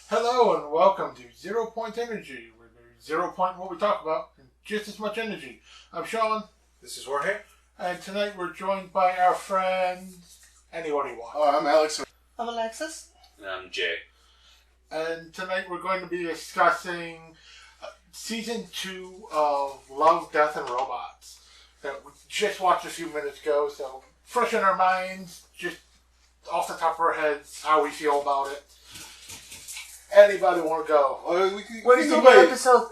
Hello and welcome to 0 Point Energy, where there's 0 point in what we talk about and just as much energy. I'm Sean. This is Jorge. And tonight we're joined by our friend... Anyone you want. Oh, I'm Alex. I'm Alexis. And I'm Jay. And tonight we're going to be discussing Season 2 of Love, Death, and Robots that we just watched a few minutes ago, so fresh in our minds, just off the top of our heads, how we feel about it. Anybody want to go? What is the new episode?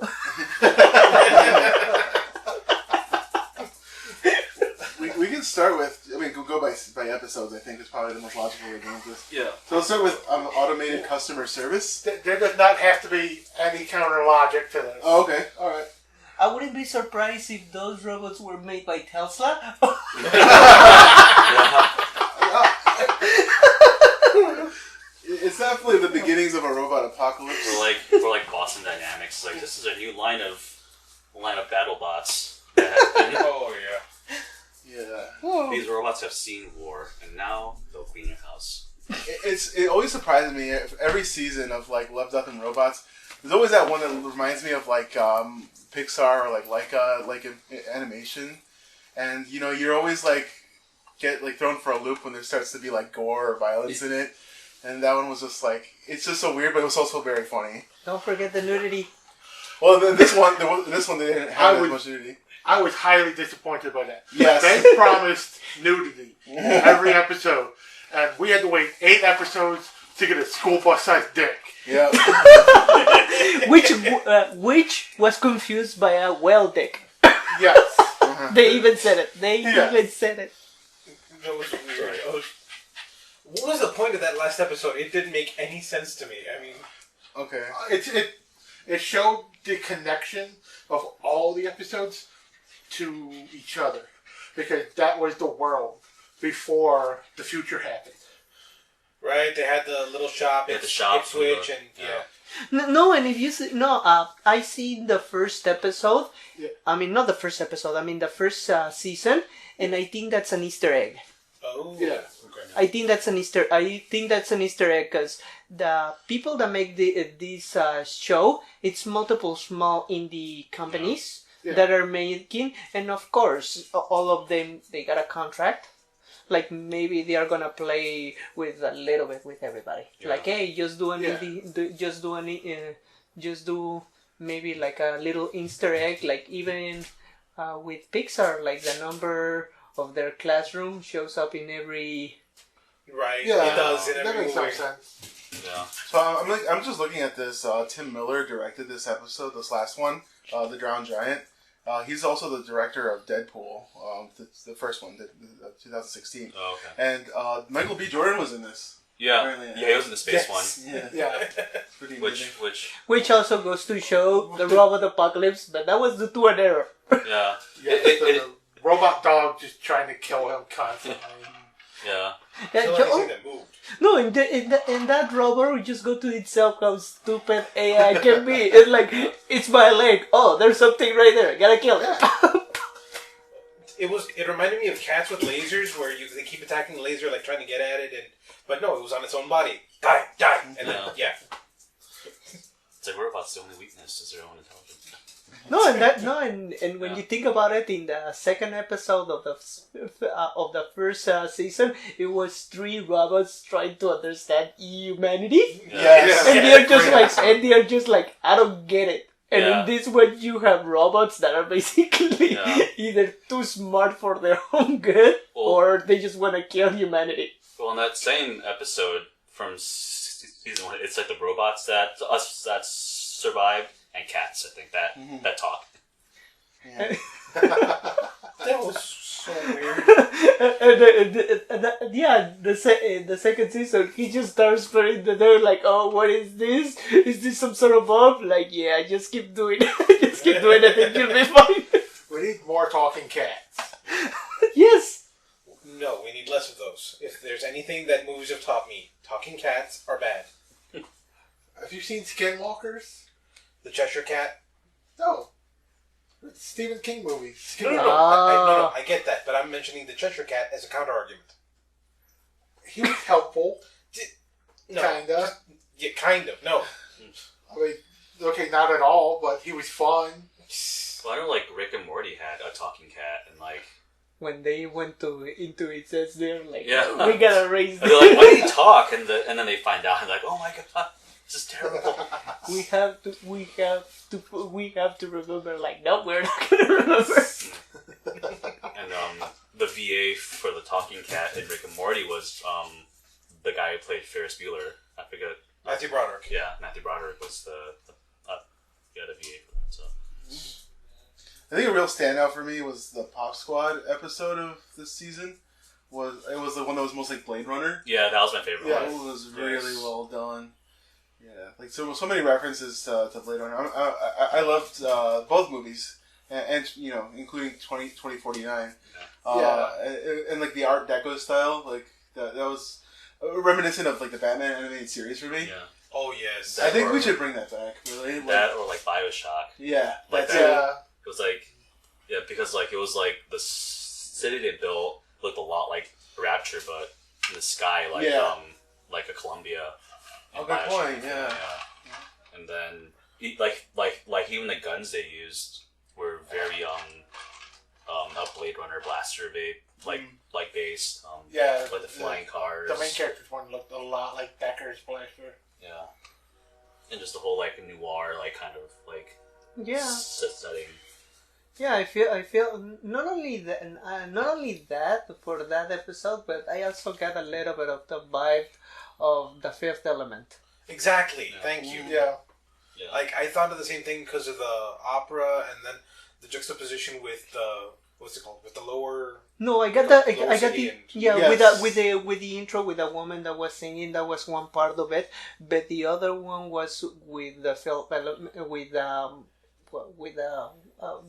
we can start with, go by episodes, I think is probably the most logical way to do this. Yeah. So let's start with automated customer service. There does not have to be any counter logic to this. Oh, okay. Alright. I wouldn't be surprised if those robots were made by Tesla. It's definitely the beginnings of a robot apocalypse. We're like Boston Dynamics. Like, this is a new line of battle bots. That have been, Yeah. these robots have seen war, and now they'll clean your house. It always surprises me every season of Love, Death, and Robots. There's always that one that reminds me of Pixar or Leica animation, and you're always get thrown for a loop when there starts to be gore or violence in it. And that one was just it's just so weird, but it was also very funny. Don't forget the nudity. Well, this one they didn't have as much nudity. I was highly disappointed by that. Yes. They promised nudity every episode, and we had to wait 8 episodes to get a school bus-sized dick. Yeah. Which was confused by a whale dick. Yes. They even said it. Even said it. That was weird. What was the point of that last episode? It didn't make any sense to me. I mean... Okay. It showed the connection of all the episodes to each other, because that was the world before the future happened. Right, they had the little shop, the shop, Ipswich, and No, and if you see, I seen the first episode. Yeah. I mean, not the first episode. I mean the first season, and I think that's an Easter egg. Oh, yeah. Okay. I think that's an Easter egg because the people that make this show, it's multiple small indie companies that are making, and of course, all of them they got a contract. Maybe they are gonna play with a little bit with everybody. Yeah. Hey, just do maybe a little Easter egg. Even with Pixar, the number of their classroom shows up in every. Right, Yeah, it does in that every makes movie. some sense. Yeah. So I'm just looking at this. Tim Miller directed this episode, this last one, The Drowned Giant. He's also the director of Deadpool, the first one, 2016. Oh, okay. And Michael B. Jordan was in this. Yeah. Apparently, Yeah, he was in the space Yes. one. Yeah. Yeah. Pretty amazing. Which also goes to show the robot apocalypse, but that was due to an error. Yeah. The robot dog just trying to kill him constantly. Yeah. Yeah, Still anything that moved. No, in that robot would just go to itself how stupid AI can be. It's it's my leg. Oh, there's something right there. Gotta kill it. It reminded me of Cats with lasers, where they keep attacking the laser, trying to get at it, but no, it was on its own body. Die, and then It's like robots. The only weakness is their own intelligence. And when you think about it, in the second episode of the first season, it was 3 robots trying to understand humanity, Yes. and they're just like, I don't get it. And in this one, you have robots that are basically either too smart for their own good, or they just want to kill humanity. Well, in that same episode from season 1, it's the robots that survived, and cats, I think, that talk. Yeah. That was so weird. The second season, he just starts spraying the dirt oh, what is this? Is this some sort of bomb? Just keep doing it. Just keep doing it and you'll be fine. We need more talking cats. Yes. No, we need less of those. If there's anything that movies have taught me, talking cats are bad. Have you seen Skinwalkers? The Cheshire Cat? No. It's a Stephen King movie. No, I get that, but I'm mentioning the Cheshire Cat as a counter-argument. He was helpful. No, Kinda. Yeah, kind of. No. I mean, okay, not at all, but he was fun. Well, I know, like, Rick and Morty had a talking cat, and, like... When they went into it, says they're like, Yeah. we gotta raise And they're like, why did he talk? And then they find out, and they're like, oh my god, this is terrible. we have to remember, like, no, we're not gonna remember. And the VA for the talking cat in Rick and Morty was the guy who played Ferris Bueller. I forget. Matthew Broderick. Yeah, Matthew Broderick was the VA for that. So I think a real standout for me was the Pop Squad episode of this season. It was the one that was most like Blade Runner. yeah, that was my favorite Yeah, one. it was really well done. Yeah, like so many references to Blade Runner. I loved both movies, and you know, including 2049. And like the Art Deco style, like that was reminiscent of like the Batman animated series for me. Yeah, Oh yes. I think we should bring that back. Really, that or like BioShock. yeah, Like that's that. it. It was like, yeah, because like it was like the city they built looked a lot like Rapture, but in the sky like like a Columbia. in Oh, good BioShock. point. Yeah. And then like even the guns they used were very a Blade Runner blaster like based. Yeah, like the flying cars. The main character's one looked a lot like Decker's blaster. Yeah. And just the whole like noir like kind of like Yeah. setting. Yeah, I feel not only that for that episode, but I also got a little bit of the vibe of The Fifth Element. Exactly. Yeah. Thank you. Yeah. Yeah. Like I thought of the same thing because of the opera, and then the juxtaposition with the what's it called, with the lower. No, I got Lower the City and- Yes. with the intro with the woman that was singing. That was one part of it, but the other one was with the Fifth Element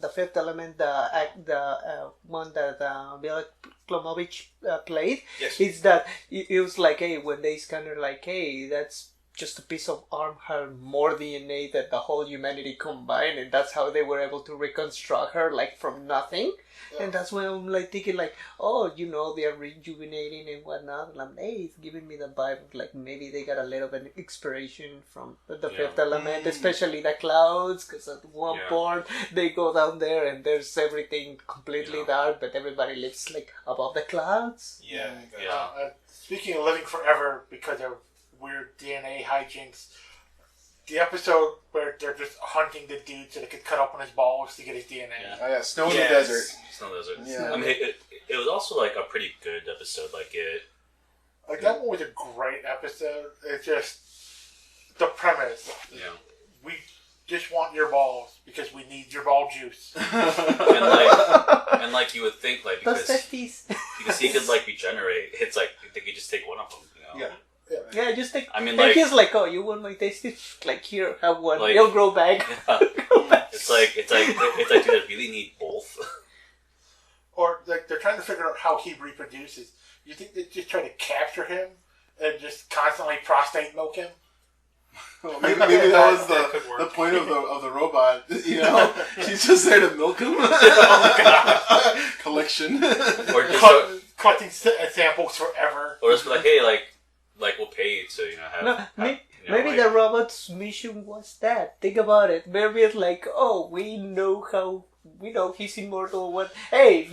the Fifth Element, the one that Bill Klomovich played. Yes. It's that it was like, hey, when they kind of like, hey, that's just a piece of arm had more DNA than the whole humanity combined, and that's how they were able to reconstruct her like from nothing. Yeah. And that's when I'm like thinking like, oh, you know, they're rejuvenating and whatnot. And I'm, hey, it's giving me the vibe of like maybe they got a little bit of inspiration from the Fifth Element, especially the clouds, because at one point they go down there and there's everything completely dark, but everybody lives like above the clouds. Yeah. Yeah. Speaking of living forever because of weird DNA hijinks, the episode where they're just hunting the dude so they could cut open his balls to get his DNA. Yeah. Oh yeah, Snow in the Yes. Desert. Snow Desert. Yeah. I mean, it was also like a pretty good episode. Like it. Like that one was a great episode. It's just the premise. Yeah. We just want your balls because we need your ball juice. and like you would think like Those because testes. he could like regenerate. It's like they could just take one of them. You know? Yeah. Yeah, just take. I mean, and like he's like, oh, you want my testes? Like here, have one. Like- They'll grow back. yeah. It's like do they really need both? Or like they're trying to figure out how he reproduces. You think they just try to capture him and just constantly prostate milk him? Well, maybe that was That could work. the point of the robot. You know, she's just there to milk him. Collection. Or just Collecting samples forever. or just be like, hey, like we'll pay you to have. No, maybe like, the robot's mission was that. Think about it. Maybe it's like, oh, we know he's immortal. What? Hey, if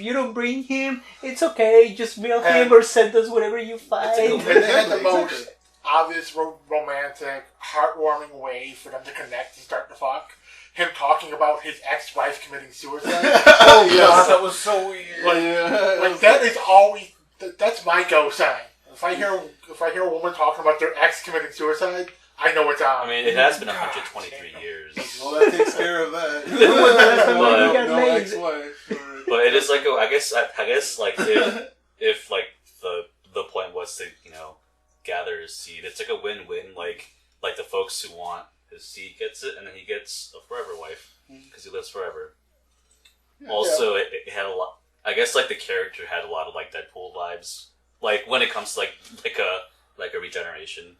you don't bring him, it's okay. Just mail him or send us whatever you find. And they had the Exactly. most obvious romantic, heartwarming way for them to connect and start to fuck. Him talking about his ex-wife committing suicide. Oh God, yes. that was so weird. Like that is always that's my go sign. If I hear a woman talking about their ex committing suicide, I know it's on. I mean, it has been 123 years, Well, that takes care of that. But- got no laid. ex-wife. but it is like I guess like if like the point was to gather his seed, it's like a win-win. Like the folks who want his seed gets it, and then he gets a forever wife because he lives forever. Also, it had a lot. I guess like the character had a lot of like Deadpool vibes. Like when it comes to like a regeneration.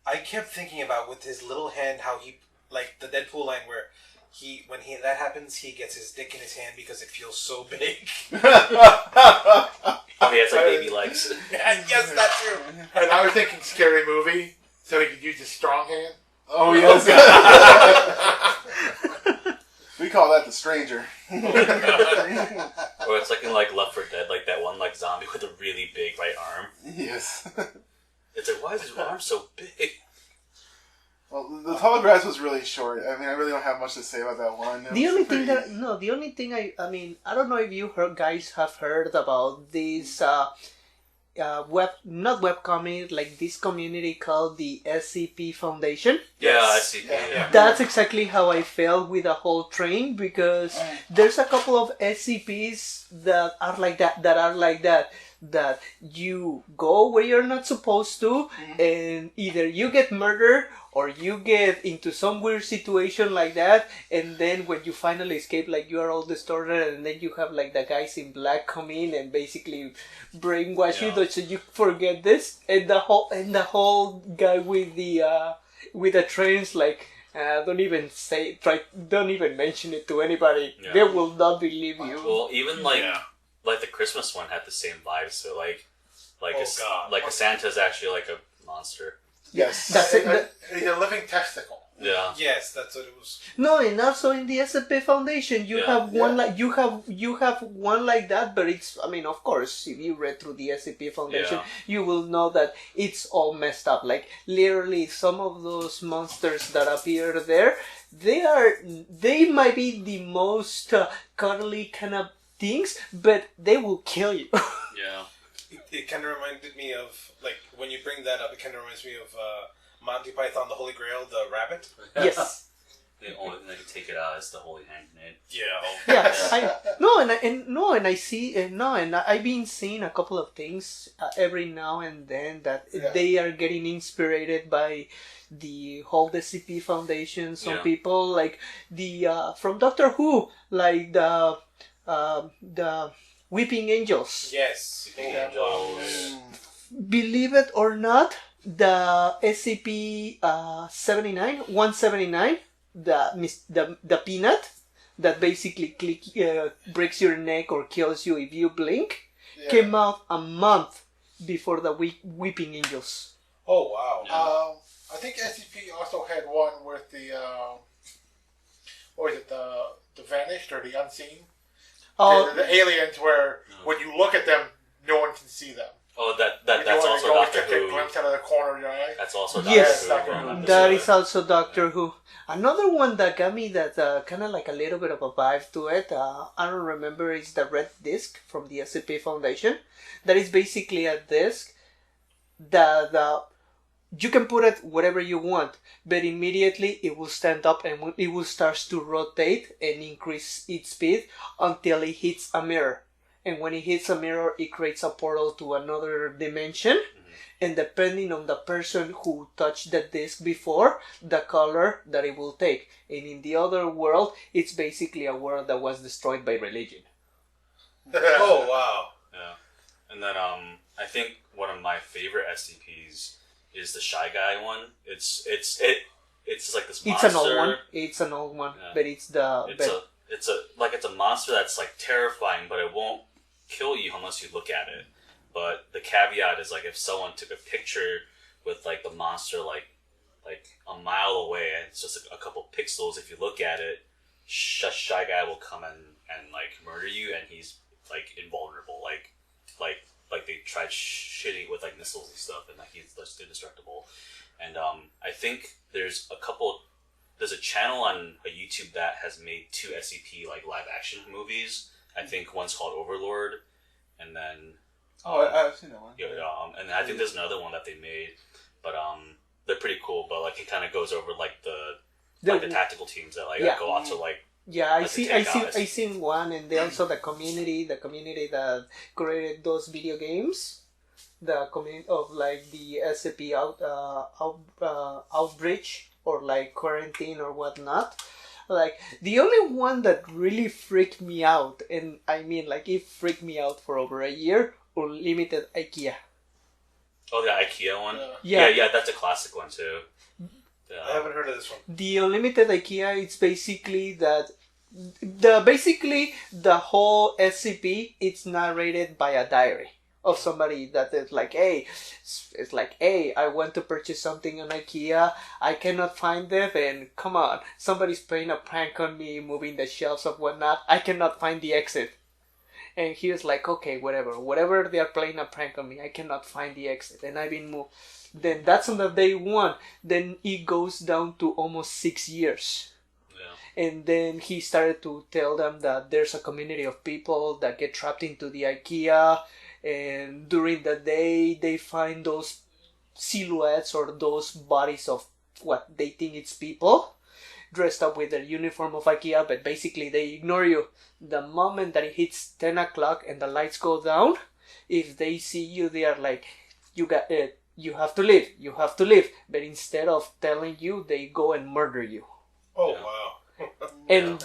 I kept thinking about with his little hand how he like the Deadpool line where when that happens he gets his dick in his hand because it feels so big. Oh, he has like baby legs. Yes, that's true. And I was thinking scary movie, so he could use his strong hand. Oh yes. We call that the stranger. Or it's like in like Left 4 Dead, like that one like zombie with a really big right arm. Yes. It's like, why is his arm so big? Well, the tall grass was really short. I mean, I really don't have much to say about that one. The only thing I mean, I don't know if you guys have heard about this not webcomic, like this community called the SCP Foundation. Yeah, I see. Yeah. That's exactly how I felt with the whole train, because there's a couple of SCPs that are like that, that you go where you're not supposed to, and either you get murdered or you get into some weird situation like that, and then when you finally escape, like you are all distorted, and then you have like the guys in black come in and basically brainwash you so you forget this, and the whole guy with the trains like don't even mention it to anybody. Yeah. They will not believe you. Well, even like the Christmas one had the same vibe. So like a Santa's actually like a monster. Yes. That's it. He's a living testicle. Yeah. Yes, that's what it was. No, and also in the SCP Foundation, you have one like you have one like that, but it's, I mean, of course, if you read through the SCP Foundation, you will know that it's all messed up. Like literally, some of those monsters that appear there, they might be the most cuddly kind of things, but they will kill you. Yeah. It kind of reminded me of, like, when you bring that up, it kind of reminds me of Monty Python, the Holy Grail, the rabbit. Yes. The only thing that can take it out is the holy hand grenade. Yeah. I've been seeing a couple of things every now and then that they are getting inspired by the whole SCP Foundation. Some people like the from Doctor Who, like the Weeping Angels. Yes. Weeping Angels. Believe it or not, the SCP 179, the peanut that basically breaks your neck or kills you if you blink, came out a month before the Weeping Angels. Oh wow! I think SCP also had one with the what was it, the vanished or the unseen? The aliens where when you look at them, no one can see them. Oh, that's also Doctor Who. Who. Glimpse out of the corner of your eye. That's also Yes, Doctor Who. that is also Doctor Who. Another one that got me that kind of like a little bit of a vibe to it, I don't remember, is the red disc from the SCP Foundation. That is basically a disc that you can put it whatever you want, but immediately it will stand up and it will start to rotate and increase its speed until it hits a mirror. And when it hits a mirror, it creates a portal to another dimension. And depending on the person who touched the disc before, the color that it will take. And in the other world, it's basically a world that was destroyed by religion. Oh wow! Yeah, and then I think one of my favorite SCPs is the Shy Guy one. It's just like this monster. It's an old one, Yeah. but it's a monster that's like terrifying, but it won't kill you unless you look at it. But the caveat is like if someone took a picture with like the monster like a mile away and it's just a couple pixels, if you look at it, Shy Guy will come and like murder you, and he's like invulnerable. Like they tried shitting with like missiles and stuff, and like he's just indestructible. And I think there's a channel on a YouTube that has made 2 SCP like live action movies. I think one's called Overlord, and then I've seen that one. and I think there's another one that they made, but they're pretty cool. But like it kind of goes over like the tactical teams that like go out to like. Yeah, I seen one, and they also the community that created those video games, the community of like the SCP Outbreach or like Quarantine or whatnot. Like the only one that really freaked me out, and I mean like it freaked me out for over a year, Unlimited IKEA. Oh, the IKEA one. Yeah, that's a classic one too. Yeah. I haven't heard of this one. The Unlimited IKEA, it's basically that the whole SCP, it's narrated by a diary of somebody that is like, hey, it's like, hey, I want to purchase something on IKEA, I cannot find it, and come on, somebody's playing a prank on me, moving the shelves of whatnot, I cannot find the exit. And he was like, okay, whatever they are playing a prank on me, I cannot find the exit, and I've been moved. Then that's on the day one. Then it goes down to almost 6 years. Yeah. And then he started to tell them that there's a community of people that get trapped into the IKEA, and during the day they find those silhouettes or those bodies of what they think it's people dressed up with their uniform of IKEA, but basically they ignore you. The moment that it hits 10 o'clock and the lights go down, if they see you, they are like, you got it. You have to leave. But instead of telling you, they go and murder you. Oh, wow. And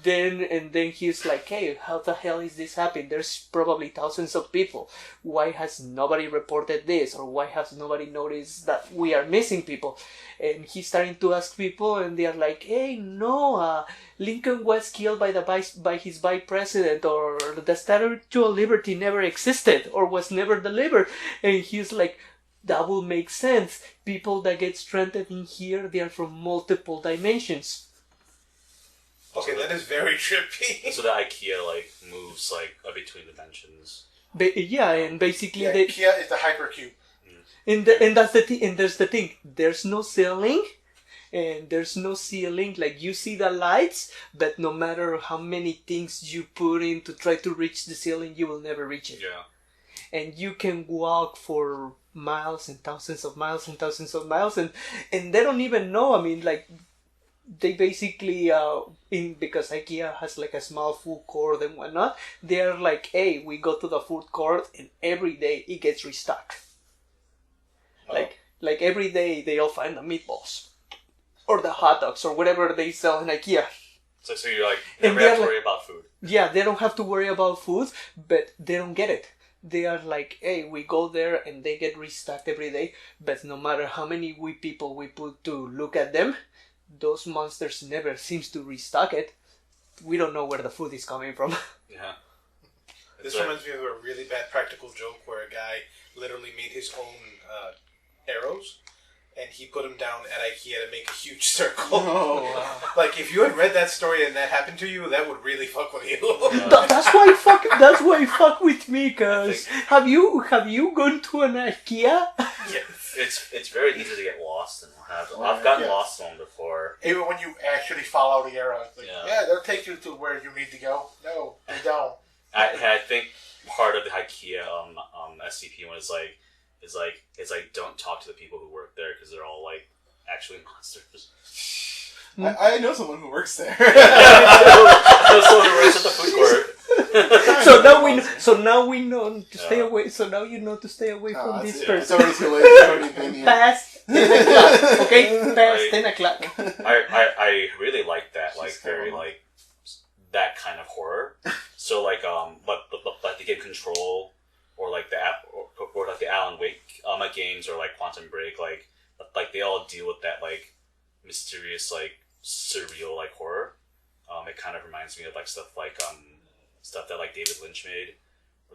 then he's like, hey, how the hell is this happening? There's probably thousands of people. Why has nobody reported this? Or why has nobody noticed that we are missing people? And he's starting to ask people, and they're like, hey, no, Lincoln was killed by his vice president, or the Statue of Liberty never existed, or was never delivered. And he's like, that will make sense. People that get stranded in here, they are from multiple dimensions. Okay, that is very trippy. So the IKEA moves between dimensions. Yeah, and basically IKEA is the hypercube. And that's the thing. And there's the thing. There's no ceiling, and there's no ceiling. Like, you see the lights, but no matter how many things you put in to try to reach the ceiling, you will never reach it. Yeah. And you can walk for miles and thousands of miles, and they don't even know. I mean, like, they basically because IKEA has like a small food court and whatnot, they're like, hey, we go to the food court and every day it gets restocked. Like every day they'll find the meatballs or the hot dogs or whatever they sell in IKEA. So you're like, never have to worry about food. Yeah, they don't have to worry about food, but they don't get it. They are like, hey, we go there and they get restocked every day, but no matter how many people we put to look at them, those monsters never seems to restock it. We don't know where the food is coming from. Yeah. This reminds me of a really bad practical joke where a guy literally made his own arrows, and he put them down at IKEA to make a huge circle. Oh, wow. Like, if you had read that story and that happened to you, that would really fuck with you. That's why fuck with me, cause have you gone to an IKEA? Yes. It's very easy to get lost, and I've gotten lost on before. Even when you actually follow the arrow, it's like, they'll take you to where you need to go. No, they don't. I think part of the IKEA SCP one is don't talk to the people who work there because they're all actually monsters. I know someone who works there. So who works at the food court. So now we know to stay away. So now you know to stay away from this person. It's already too late. It's already been here. Past 10 o'clock. Okay, past 10 o'clock. I really like that. Very that kind of horror. So like the game Control, or like the Alan Wake games, or like Quantum Break, like they all deal with that mysterious surreal horror. It kind of reminds me of stuff that David Lynch made.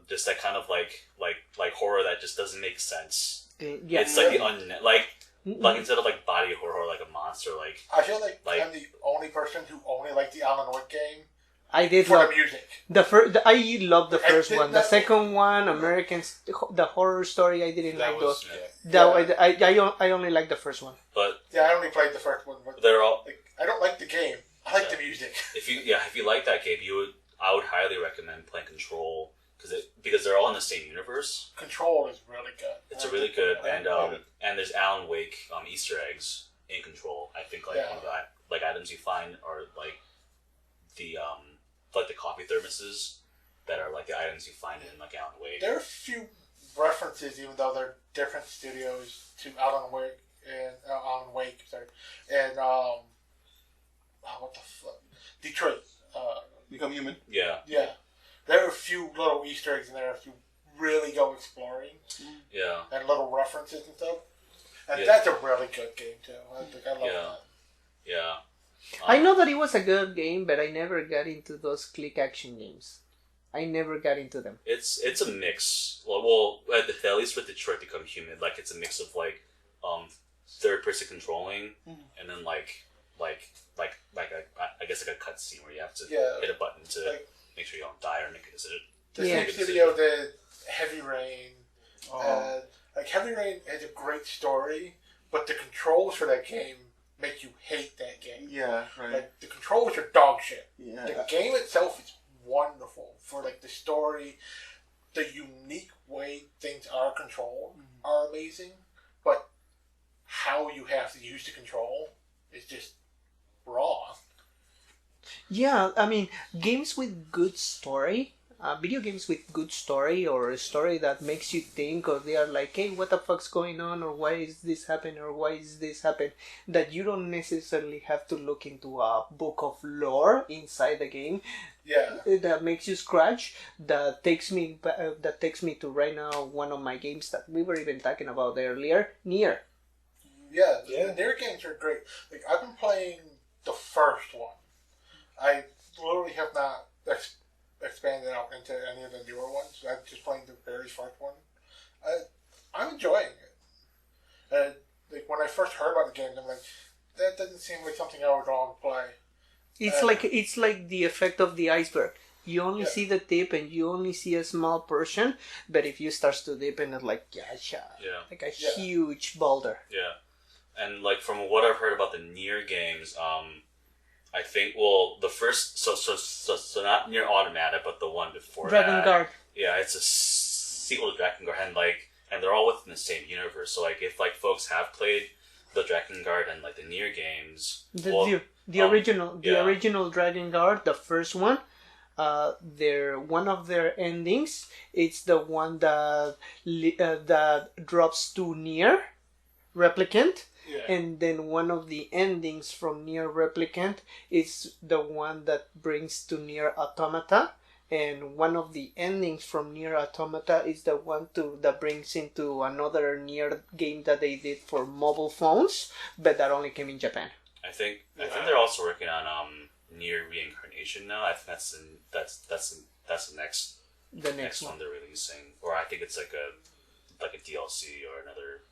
Just that kind of horror that just doesn't make sense. Yeah. It's the instead of body horror, like a monster, I feel like I'm the only person who only liked the Alan Wake game. I did for love the music. I loved the first one. The second one, the horror story, I didn't like those. I only liked the first one. But I only played the first one. But they're all. I don't like the game. I like the music. If you like that game, I would highly recommend playing Control because they're all in the same universe. Control is really good. It's a really good, and there's Alan Wake Easter eggs in Control. I think one of the items you find are the coffee thermoses that are the items you find in Alan Wake. There are a few references, even though they're different studios, to Alan Wake and and what the fuck, Detroit. Become Human. Yeah. There are a few little Easter eggs in there if you really go exploring. Yeah. And little references and stuff. And that's a really good game too. I love that. Yeah. I know that it was a good game, but I never got into those click action games. I never got into them. It's a mix. Well, at least with Detroit Become Human, like it's a mix of like third person controlling, and then like I guess like a cutscene where you have to hit a button to make sure you don't die or make a decision. The same studio did Heavy Rain. Heavy Rain has a great story, but the controls for that game make you hate that game. Yeah, right. Like the controls are dog shit. Yeah. The game itself is wonderful for like the story, the unique way things are controlled are amazing, but how you have to use the control is just raw. Yeah, I mean, games with good story, video games with good story, or a story that makes you think, or they are like, hey, what the fuck's going on, or why is this happening, or why is this happening, that you don't necessarily have to look into a book of lore inside the game. Yeah. That makes you scratch. That takes me to right now one of my games that we were even talking about earlier, Nier. Yeah, the Nier games are great. Like I've been playing the first one. I literally have not expanded out into any of the newer ones. I'm just playing the very first one. I'm enjoying it. Like when I first heard about the game, I'm like, that doesn't seem like something I would want to play. It's like the effect of the iceberg. You only see the tip and you only see a small portion, but if you start to dip and it's like like a huge boulder. Yeah, and like from what I've heard about the Nier games, I think the first so not Nier Automata, but the one before Dragon Guard. Yeah, it's a sequel to Dragon Guard, and they're all within the same universe. So like if like folks have played the Dragon Guard and like the Nier games, the original Dragon Guard, the first one, one of their endings, it's the one that that drops to Nier Replicant. Yeah. And then one of the endings from Nier Replicant is the one that brings to Nier Automata, and one of the endings from Nier Automata is the one that brings into another Nier game that they did for mobile phones, but that only came in Japan. I think they're also working on Nier Reincarnation now. I think that's the next one they're releasing, or I think it's like a DLC or another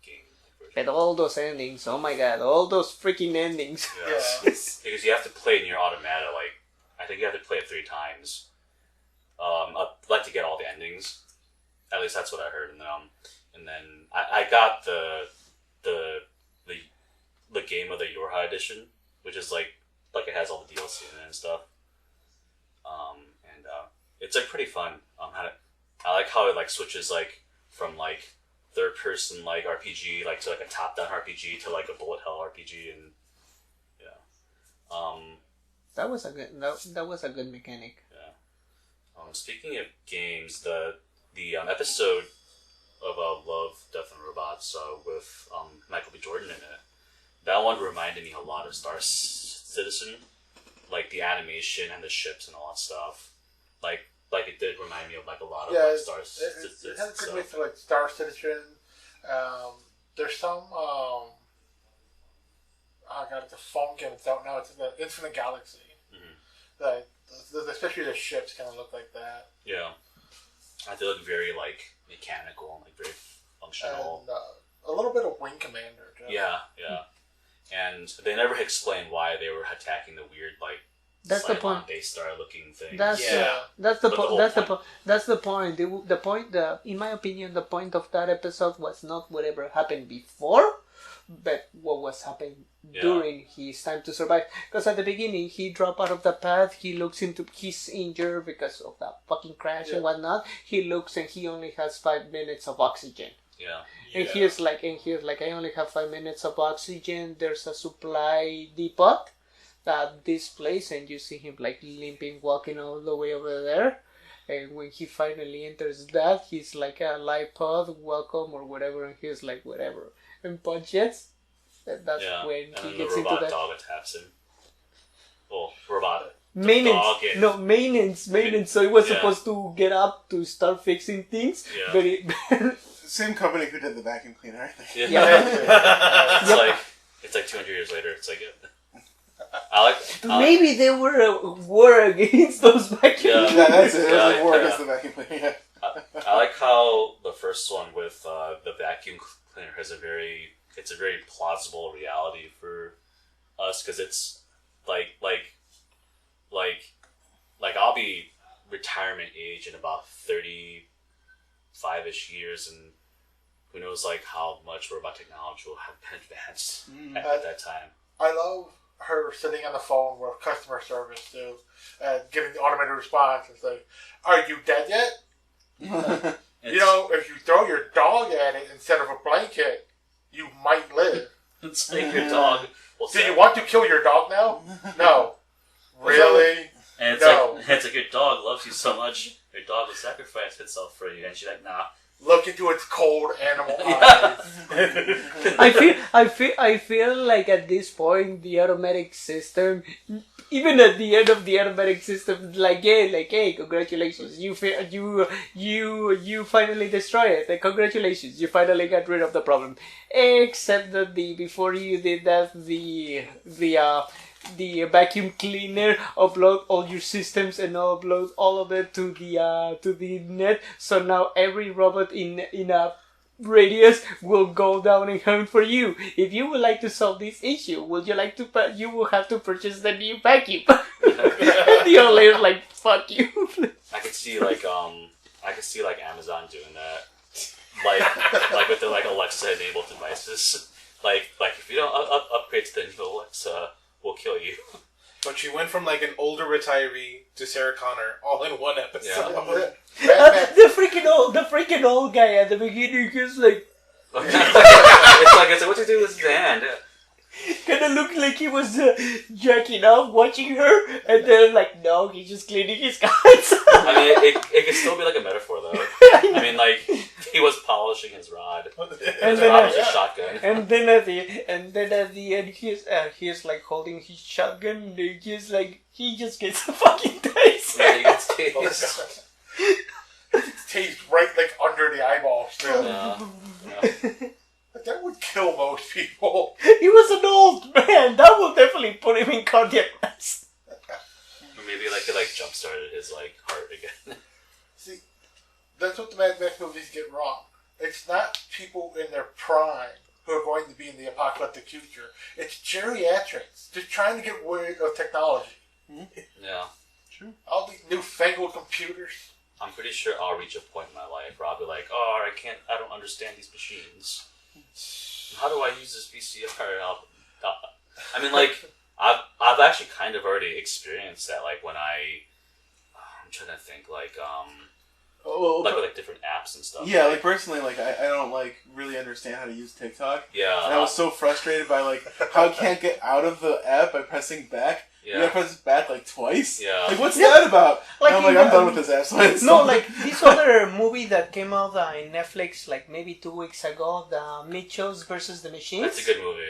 game. But all those endings, oh my god, all those freaking endings. Yes. Because you have to play Nier Automata, like, I think you have to play it 3 times. I'd like to get all the endings. At least that's what I heard. And then I got the Game of the Yorha edition, which is like it has all the DLC in it and stuff. And it's like pretty fun. I like how it like switches like from like third person like RPG like to like a top down RPG to like a bullet hell RPG, and that was a good mechanic. Yeah. Speaking of games, the episode of Love, Death and Robots with Michael B. Jordan in it, that one reminded me a lot of Star Citizen, like the animation and the ships and all that stuff. Like it did remind me of like a lot of like Star Citizen. It has a good mix of like Star Citizen. There's some the phone game that's out now. It's the Infinite Galaxy. Like especially the ships kind of look like that. Yeah, they look very like mechanical and like very functional. And, a little bit of Wing Commander. Too. Yeah. And they never explained why they were attacking the weird like. That's the point. Daystar looking thing. That's the point. The point. In my opinion, the point of that episode was not whatever happened before, but what was happening during his time to survive. Because at the beginning, he dropped out of the path. He's injured because of that fucking crash and whatnot. He looks and he only has 5 minutes of oxygen. Yeah. And here's like, I only have 5 minutes of oxygen. There's a supply depot at this place, and you see him like limping, walking all the way over there. And when he finally enters that, he's like a live pod, welcome or whatever, and he's like whatever, and punches. And that's when he gets into that. And the robot dog attacks him. Well, robot. Maintenance. So he was supposed to get up to start fixing things, but same company who did the vacuum cleaner, I think. It's like 200 years later. It's like Maybe they were a war against those vacuum. Yeah, that's it. It was a war against the vacuum cleaner. Yeah. I like how the first one with the vacuum cleaner has a very plausible reality for us because it's like I'll be retirement age in about 35-ish years, and who knows like how much robot technology will have been advanced at that time. I love her sitting on the phone with customer service too, giving the automated response. It's like, "Are you dead yet?" If you throw your dog at it instead of a blanket, you might live. It's like your dog. Do you want to kill your dog now? No. Really? And it's like your dog loves you so much, your dog will sacrifice itself for you, and she's like, nah. Look into its cold animal eyes. I feel like at this point the automatic system, even at the end of the automatic system, hey, congratulations, you finally destroyed it. Like, congratulations, you finally got rid of the problem. Except that before you did that, the vacuum cleaner upload all your systems and upload all of it to the net. So now every robot in a radius will go down and hunt for you. If you would like to solve this issue, you will have to purchase the new vacuum. And the old lady's like, fuck you. I could see Amazon doing that. Like with the Alexa enabled devices. Like if you don't upgrade to the new Alexa, we'll kill you. But she went from an older retiree to Sarah Connor all in one episode. Yeah. The freaking old guy at the beginning is like... it's like, what's he doing with his hand? Kind of looked like he was jacking off, watching her, and then no, he's just cleaning his cards. I mean, it could still be like a metaphor though. I mean, he was polishing his rod. And then was a shotgun. And then at the end, he's like holding his shotgun. And he just gets a fucking taste. Yeah, he gets tased. Tased right under the eyeballs too. Yeah. That would kill most people. He was an old man. That will definitely put him in cardiac arrest. Or maybe it jump started his heart again. See, that's what the Mad Max movies get wrong. It's not people in their prime who are going to be in the apocalyptic future. It's geriatrics just trying to get rid of technology. Yeah. True. All these newfangled computers. I'm pretty sure I'll reach a point in my life where I'll be like, I don't understand these machines. How do I use this VCR? I mean, I've actually kind of already experienced that, when I'm trying to think, with different apps and stuff. Yeah, personally, I don't really understand how to use TikTok. Yeah. And I was so frustrated by how I can't get out of the app by pressing back. Yeah. You gotta press back twice. Yeah. What's that about? I'm done with this app. So this other movie that came out in Netflix maybe 2 weeks ago, the Mitchells versus the Machines. That's a good movie,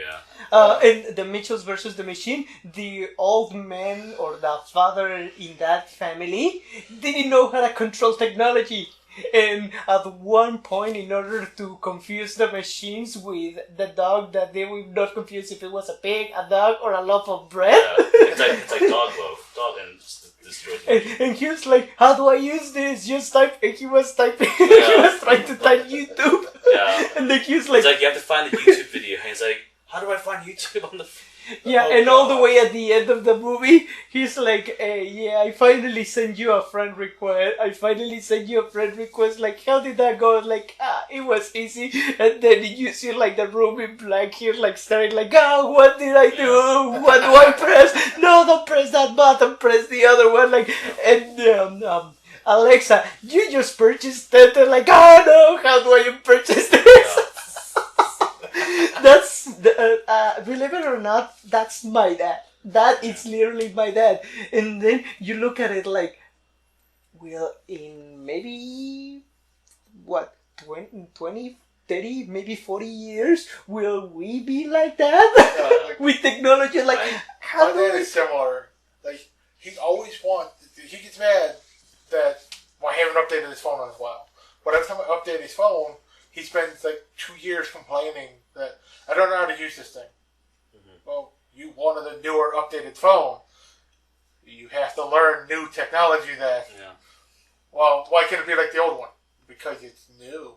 yeah. And the Mitchells versus the Machine, the old man or the father in that family didn't know how to control technology. And at one point, in order to confuse the machines with the dog, that they would not confuse if it was a pig, a dog, or a loaf of bread. Yeah, it's like dog loaf. And he was like, how do I use this? Just type. And he was typing. Yeah. He was trying to type YouTube. Yeah. And then he was like... It's like, you have to find the YouTube video. And he's like, how do I find YouTube on the... Yeah, and all the way at the end of the movie, he's like, I finally sent you a friend request. How did that go? It was easy. And then you see the room in black. He's staring what did I do? What do I press? No, don't press that button. Press the other one. Alexa, you just purchased that. They're like, oh no, how do I purchase this? Yeah. That's believe it or not, that's my dad. That is literally my dad. And then you look at it in maybe 20, 30, maybe 40 years, will we be like that? With technology, my dad is similar. He always he gets mad that I haven't updated his phone as well. But every time I update his phone, he spends 2 years complaining that I don't know how to use this thing. Mm-hmm. Well, you wanted a newer, updated phone. You have to learn new technology that, well, why can't it be like the old one? Because it's new.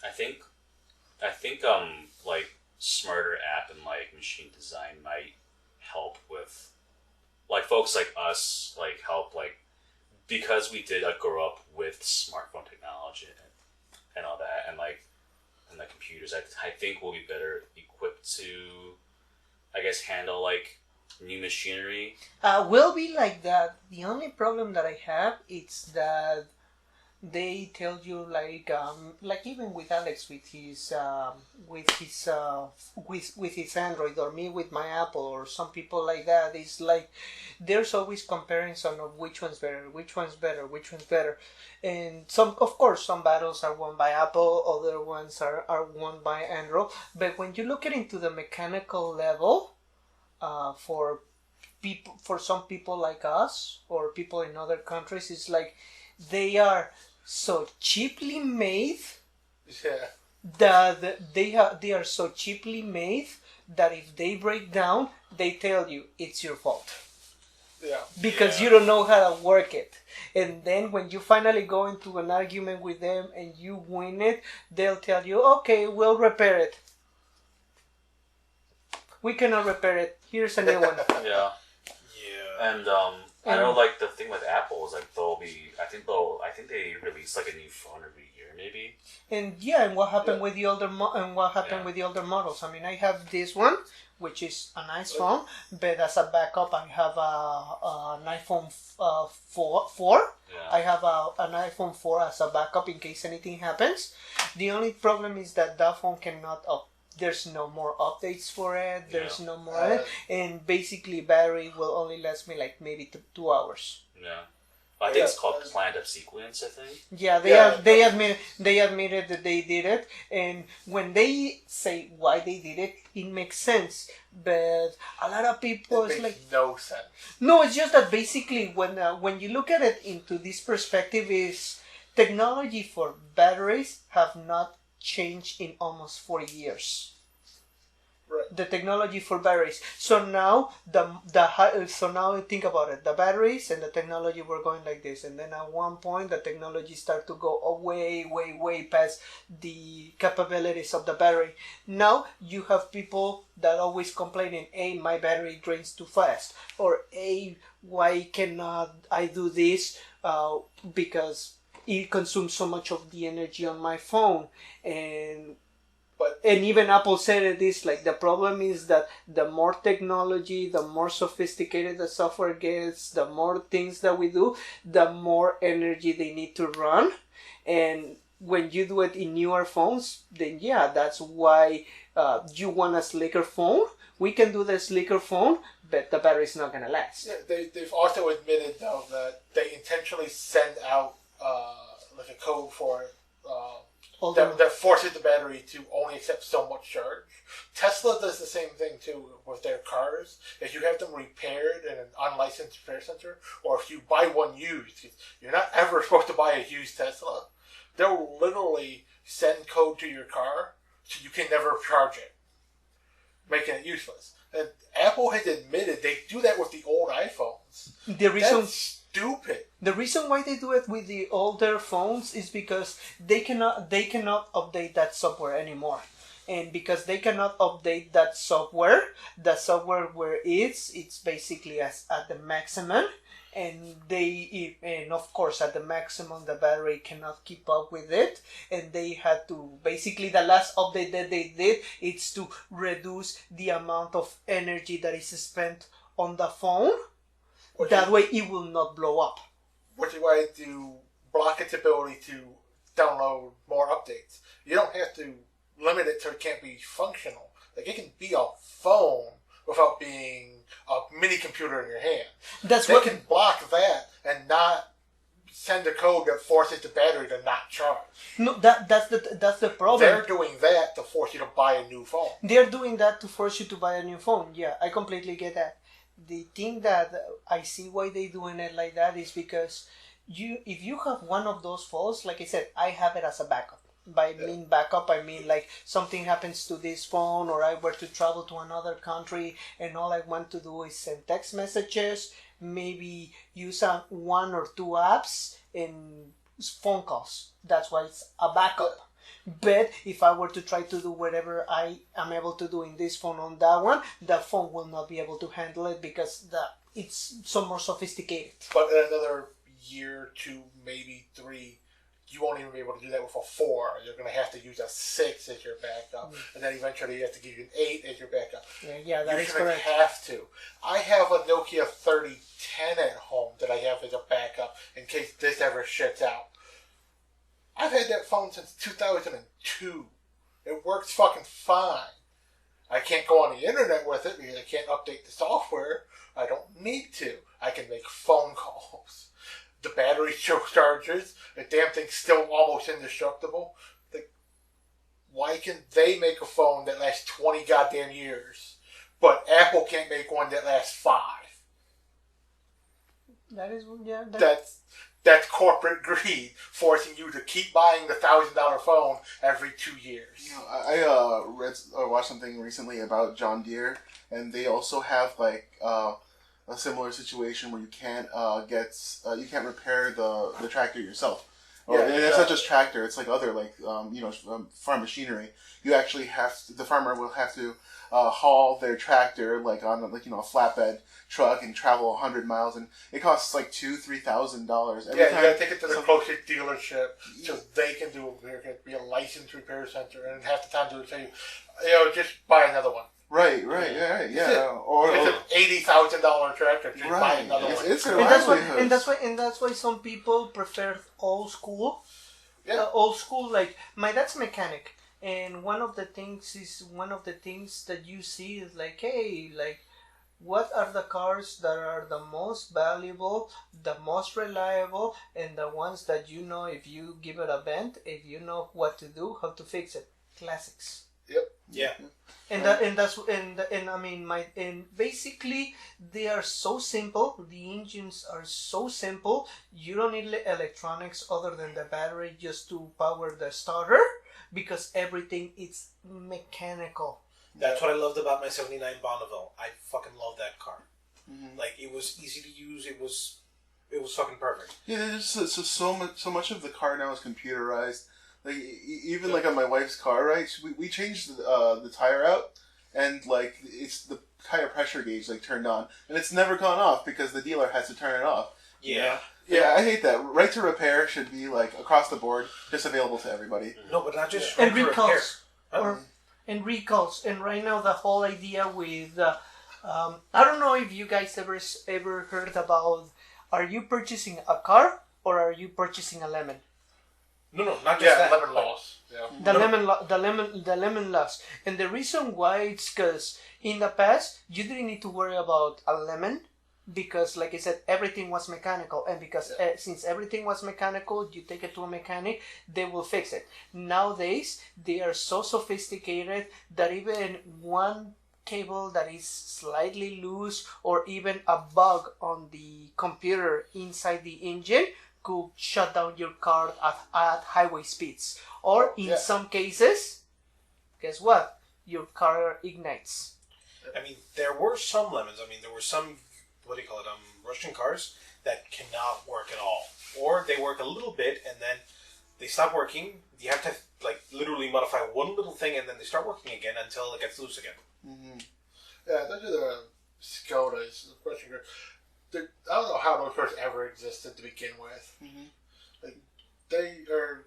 I think, like, smarter app and, like, machine design might help with, like, folks like us, like, help, like, because we did grow up with smartphone technology and all that, and, like, and the computers, I think we'll be better equipped to, I guess, handle, like, new machinery. Will be like that. The only problem that I have is that they tell you like even with Alex with his with his Android, or me with my Apple, or some people like that, it's like there's always comparison of which one's better, and some, of course, some battles are won by Apple, other ones are won by Android. But when you look at into the mechanical level, for some people like us or people in other countries, it's like they are so cheaply made that they are so cheaply made that if they break down, they tell you it's your fault. Because you don't know how to work it. And then when you finally go into an argument with them and you win it, they'll tell you, okay, we'll repair it. We cannot repair it. Here's a new one. And I know, like, the thing with Apple is, like, I think they release, like, a new phone every year, maybe. And what happened with the older with the older models? I mean, I have this one, which is a nice phone, but as a backup, I have an iPhone 4. I have an iPhone 4 as a backup in case anything happens. The only problem is that phone cannot there's no more updates for it. There's no more, and basically battery will only last me like maybe 2 hours. I think it's called planned obsolescence, I think. They admitted that they did it, and when they say why they did it, it makes sense. But a lot of people, it's like no sense. No, it's just that basically when you look at it into this perspective, is technology for batteries have not changed in almost 40 years. Right. The technology for batteries. So now so now think about it. The batteries and the technology were going like this, and then at one point the technology started to go way past the capabilities of the battery. Now you have people that always complaining, "Hey, my battery drains too fast," or "Hey, why cannot I do this because it consumes so much of the energy on my phone." And even Apple said this, like, the problem is that the more technology, the more sophisticated the software gets, the more things that we do, the more energy they need to run. And when you do it in newer phones, then that's why you want a slicker phone. We can do the slicker phone, but the battery's not going to last. Yeah, they've also admitted, though, that they intentionally send out like a code for it. That forces the battery to only accept so much charge. Tesla does the same thing too with their cars. If you have them repaired in an unlicensed repair center, or if you buy one used, you're not ever supposed to buy a used Tesla. They'll literally send code to your car so you can never charge it, making it useless. And Apple has admitted they do that with the old iPhones. That's stupid. The reason why they do it with the older phones is because they cannot update that software anymore. And because they cannot update that software, the software where it's basically at the maximum, and of course at the maximum the battery cannot keep up with it, and they had to basically, the last update that they did is to reduce the amount of energy that is spent on the phone. That way it will not blow up. Which is why to block its ability to download more updates. You don't have to limit it so it can't be functional. Like, it can be a phone without being a mini computer in your hand. They can block that and not send a code that forces the battery to not charge. No, that's the problem. They're doing that to force you to buy a new phone. They're doing that to force you to buy a new phone. Yeah, I completely get that. The thing that I see why they're doing it like that is because if you have one of those phones, like I said, I have it as a backup. By mean backup, I mean like something happens to this phone, or I were to travel to another country, and all I want to do is send text messages, maybe use one or two apps and phone calls. That's why it's a backup. But if I were to try to do whatever I am able to do in this phone on that one, the phone will not be able to handle it because it's so more sophisticated. But in another year, 2, maybe 3, you won't even be able to do that with a 4. You're going to have to use a 6 as your backup, and then eventually you have to give you an 8 as your backup. Yeah, that is correct. You have to. I have a Nokia 3010 at home that I have as a backup in case this ever shits out. I've had that phone since 2002. It works fucking fine. I can't go on the internet with it because I can't update the software. I don't need to. I can make phone calls. The battery charges. The damn thing's still almost indestructible. Why can they make a phone that lasts 20 goddamn years, but Apple can't make one that lasts 5? That is, yeah. That's corporate greed, forcing you to keep buying the $1,000 phone every 2 years. You know, I read or watched something recently about John Deere, and they also have like a similar situation where you can't repair the tractor yourself. And it's not just tractor; it's like other farm machinery. You actually the farmer will have to haul their tractor like on a flatbed truck and travel 100 miles, and it costs like $2,000-$3,000. You gotta take it to the closest dealership so they can do it. There can be a licensed repair center, and half the time they'll tell you, just buy another one. Right, yeah. Or it's an $80,000 tractor. Just buy another one. It's and that's why some people prefer old school. Yeah. Old school, like my dad's mechanic, and one of the things that you see is like, hey, like, what are the cars that are the most valuable, the most reliable, and the ones that if you give it a bend, if you know what to do, how to fix it? Classics. Yep. Yeah. And basically they are so simple. The engines are so simple. You don't need electronics other than the battery just to power the starter, because everything is mechanical. That's what I loved about my '79 Bonneville. I fucking love that car. Mm-hmm. Like, it was easy to use. It was fucking perfect. Yeah, there's so much of the car now is computerized. Like even like on my wife's car, right? We changed the tire out, and like it's the tire pressure gauge like turned on, and it's never gone off because the dealer has to turn it off. Yeah. Yeah, I hate that. Right to repair should be like across the board, just available to everybody. No, but not just and right to recalls. repair. And recalls. And right now the whole idea with I don't know if you guys ever heard about, are you purchasing a car or are you purchasing a lemon? No, not just that. Lemon loss. Yeah. The lemon loss. And the reason why it's because in the past you didn't need to worry about a lemon, because like I said, everything was mechanical, and because since everything was mechanical, you take it to a mechanic, they will fix it. Nowadays they are so sophisticated that even one cable that is slightly loose or even a bug on the computer inside the engine could shut down your car at highway speeds, or in some cases, guess what, your car ignites. I mean, there were some lemons. I mean, there were some, Russian cars that cannot work at all, or they work a little bit and then they stop working. You have to like literally modify one little thing and then they start working again until it gets loose again. Mm-hmm. Yeah, those are the Skodas, the Russian cars. I don't know how those cars ever existed to begin with. Mm-hmm. Like, they're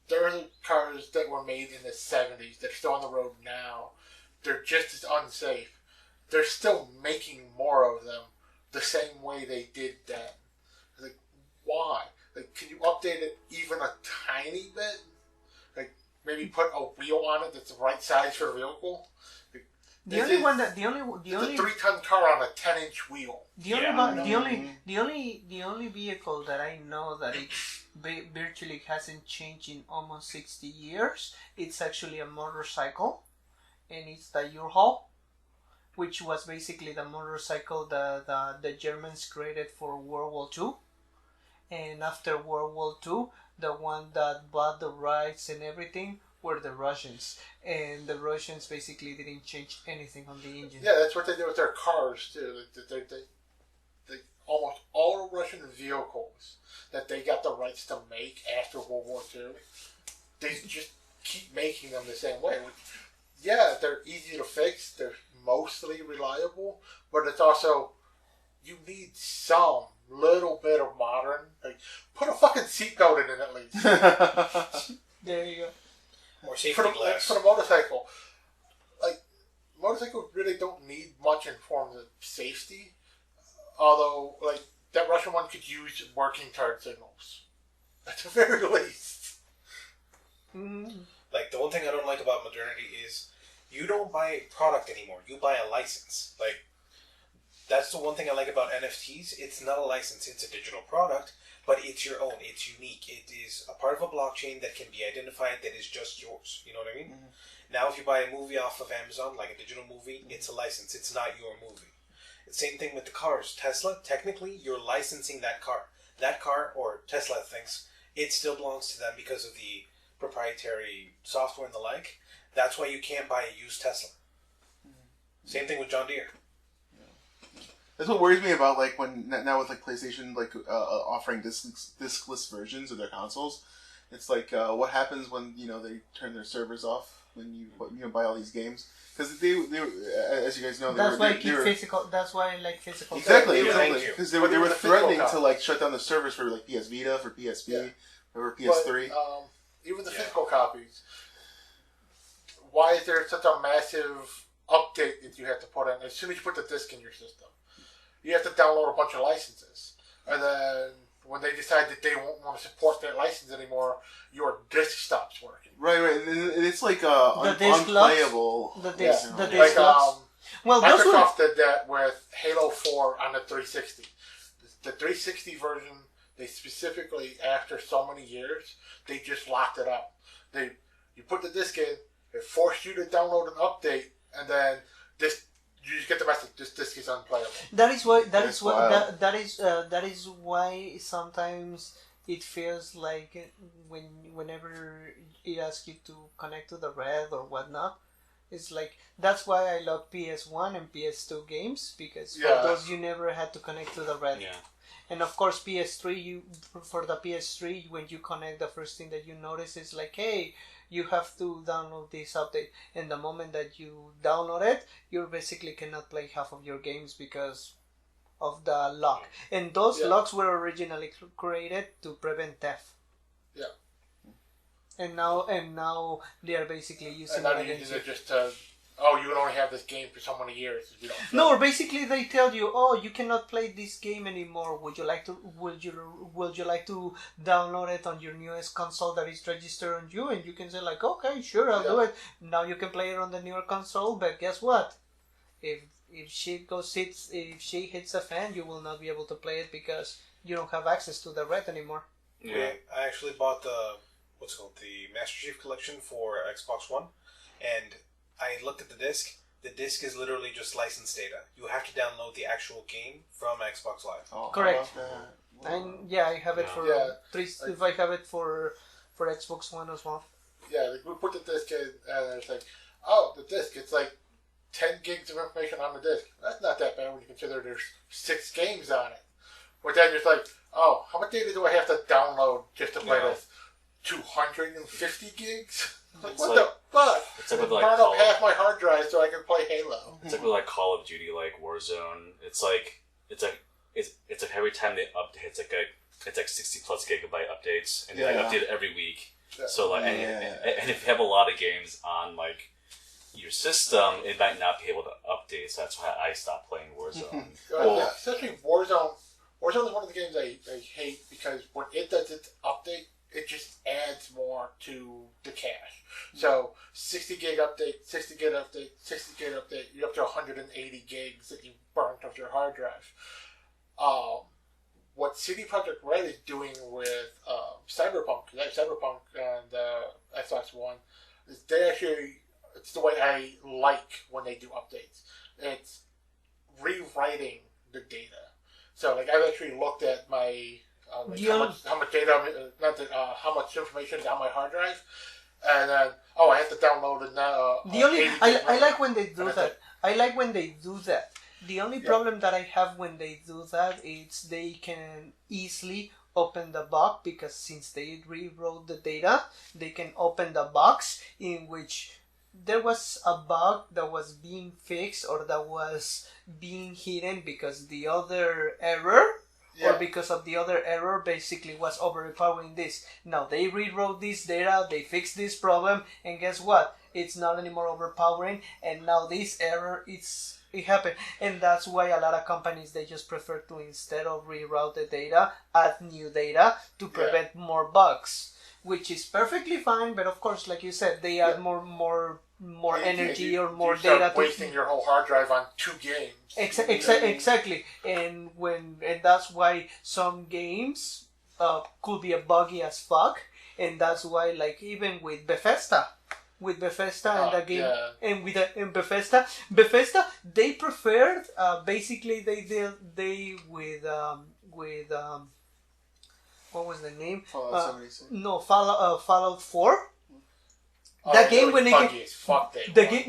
the cars that were made in the 70s that are still on the road now. They're just as unsafe. They're still making more of them the same way they did then. Like, why? Like, can you update it even a tiny bit? Like, maybe put a wheel on it that's the right size for the vehicle? The only 3-ton car on a 10-inch wheel. The only vehicle that I know that it virtually hasn't changed in almost 60 years, it's actually a motorcycle, and it's the U-Haul, which was basically the motorcycle the Germans created for World War II. And after World War II, the one that bought the rights and everything were the Russians, and the Russians basically didn't change anything on the engine. Yeah, that's what they did with their cars too. They almost all Russian vehicles that they got the rights to make after World War II, they just keep making them the same way. Yeah, they're easy to fix. They're mostly reliable, but it's also you need some little bit of modern. Like, put a fucking seatbelt in it at least. There you go. Or safety For glass. the motorcycle, like motorcycles really don't need much in terms of safety. Although, like that Russian one could use working turn signals, at the very least. Like, the one thing I don't like about modernity is you don't buy a product anymore. You buy a license. Like, that's the one thing I like about NFTs. It's not a license. It's a digital product, but it's your own. It's unique. It is a part of a blockchain that can be identified that is just yours. You know what I mean? Mm-hmm. Now, if you buy a movie off of Amazon, like a digital movie, it's a license. It's not your movie. Same thing with the cars. Tesla, technically, you're licensing that car. That car, or Tesla thinks, it still belongs to them because of the proprietary software and the like. That's why you can't buy a used Tesla. Same thing with John Deere. That's what worries me about, like, when now with like PlayStation like offering diskless versions of their consoles. It's like what happens when they turn their servers off when you buy all these games, because they as you guys know That's why I like physical. Exactly, because they were threatening to like shut down the servers for like PS Vita, for PSP, or PS3. But, even the physical copies. Why is there such a massive update that you have to put in as soon as you put the disc in your system? You have to download a bunch of licenses, and then when they decide that they won't want to support that license anymore, your disc stops working. Right, and it's like unplayable. The disc like, locks. Well, Microsoft did that with Halo 4 on the 360. The 360 version, they specifically, after so many years, they just locked it up. You put the disc in, it forced you to download an update, and then you just get the message. This disc is unplayable. That is why sometimes it feels like whenever it asks you to connect to the red or whatnot, it's like that's why I love PS1 and PS2 games, because for those you never had to connect to the red. Yeah. And of course PS3, for the PS3, when you connect, the first thing that you notice is like, hey, you have to download this update. And the moment that you download it, you basically cannot play half of your games because of the lock. And those locks were originally created to prevent theft. Yeah. And now they are basically using it just to, you would only have this game for so many years. No, or basically they tell you, you cannot play this game anymore. Would you like to download it on your newest console that is registered on you? And you can say like, okay, sure, I'll do it. Now you can play it on the newer console, but guess what? If she hits a fan, you will not be able to play it because you don't have access to the red anymore. Yeah, I actually bought the Master Chief Collection for Xbox One, and I looked at the disc. The disc is literally just license data. You have to download the actual game from Xbox Live. Oh, correct. And I have it for if I have it for Xbox One as well. Yeah, we put the disc in, and it's like, the disc. It's like 10 gigs of information on the disc. That's not that bad when you consider there's 6 games on it. But then it's like, how much data do I have to download just to play this? 250 gigs? Like, what the fuck? It's like with burn up half my hard drive so I can play Halo. It's like with like Call of Duty, like Warzone. It's like every time they update, it's like 60 plus gigabyte updates, and they update it every week. Yeah. So like, and if you have a lot of games on like your system, it might not be able to update. So that's why I stopped playing Warzone. Especially Warzone. Warzone is one of the games I hate because when it does its update, it just adds more to the cache. So 60 gig update, 60 gig update, 60 gig update, you're up to 180 gigs that you burnt off your hard drive. What CD Projekt Red is doing with Cyberpunk, because I have Cyberpunk on the Xbox One, is it's the way I like when they do updates. It's rewriting the data. So like I've actually looked at my like Yeah. how much data, how much information is on my hard drive, and then I have to download it now. The only 80 I like when they do And that's that. it. I like when they do that. The only Yeah. problem that I have when they do that is they can easily open the box, because since they rewrote the data, they can open the box in which there was a bug that was being fixed or that was being hidden because the other error or Yeah. because of the other error basically was overpowering this. Now they rewrote this data, they fixed this problem, and guess what? It's not anymore overpowering, and now this error it happened. And that's why a lot of companies, they just prefer to, instead of reroute the data, add new data to prevent more bugs, which is perfectly fine. But of course, like you said, they add more energy or more you start data wasting your whole hard drive on 2 games. Exactly, and that's why some games could be buggy as fuck, and that's why, like, even with Bethesda and the game, yeah. and in Bethesda they preferred basically they with what was the name? Fallout 76. No, Fallout 4. Oh, That game, really when it buggy as fuck,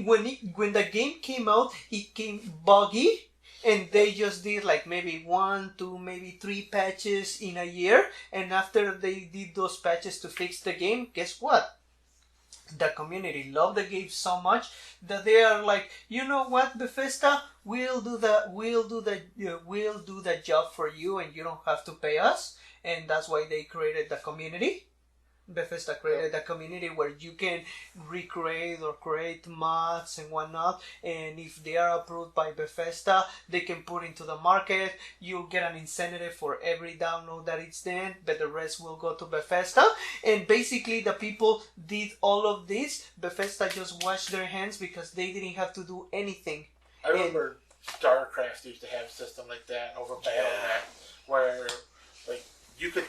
when the game came out, it came buggy, and they just did like maybe 1, 2, maybe 3 patches in a year. And after they did those patches to fix the game, guess what? The community loved the game so much that they are like, you know what, Bethesda, we'll do the job for you, and you don't have to pay us. And that's why they created the community. Bethesda created a community where you can recreate or create mods and whatnot, and if they are approved by Bethesda, they can put into the market. You get an incentive for every download that it's done, but the rest will go to Bethesda. And basically the people did all of this. Bethesda just washed their hands because they didn't have to do anything. I remember StarCraft used to have a system like that over Battle.net, where like you could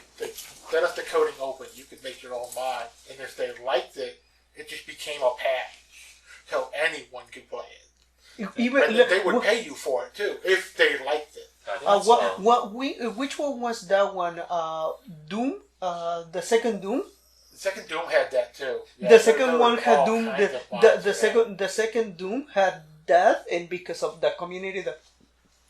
let us the coding open. You could make your own mod, and if they liked it, it just became a patch, so anyone could play it. Even And they would pay you for it too if they liked it. which one was that one? Doom, the second Doom. The second Doom had that too. Yeah, The second there one were had all Doom. kinds of mods The for that. second Doom had that, and because of the community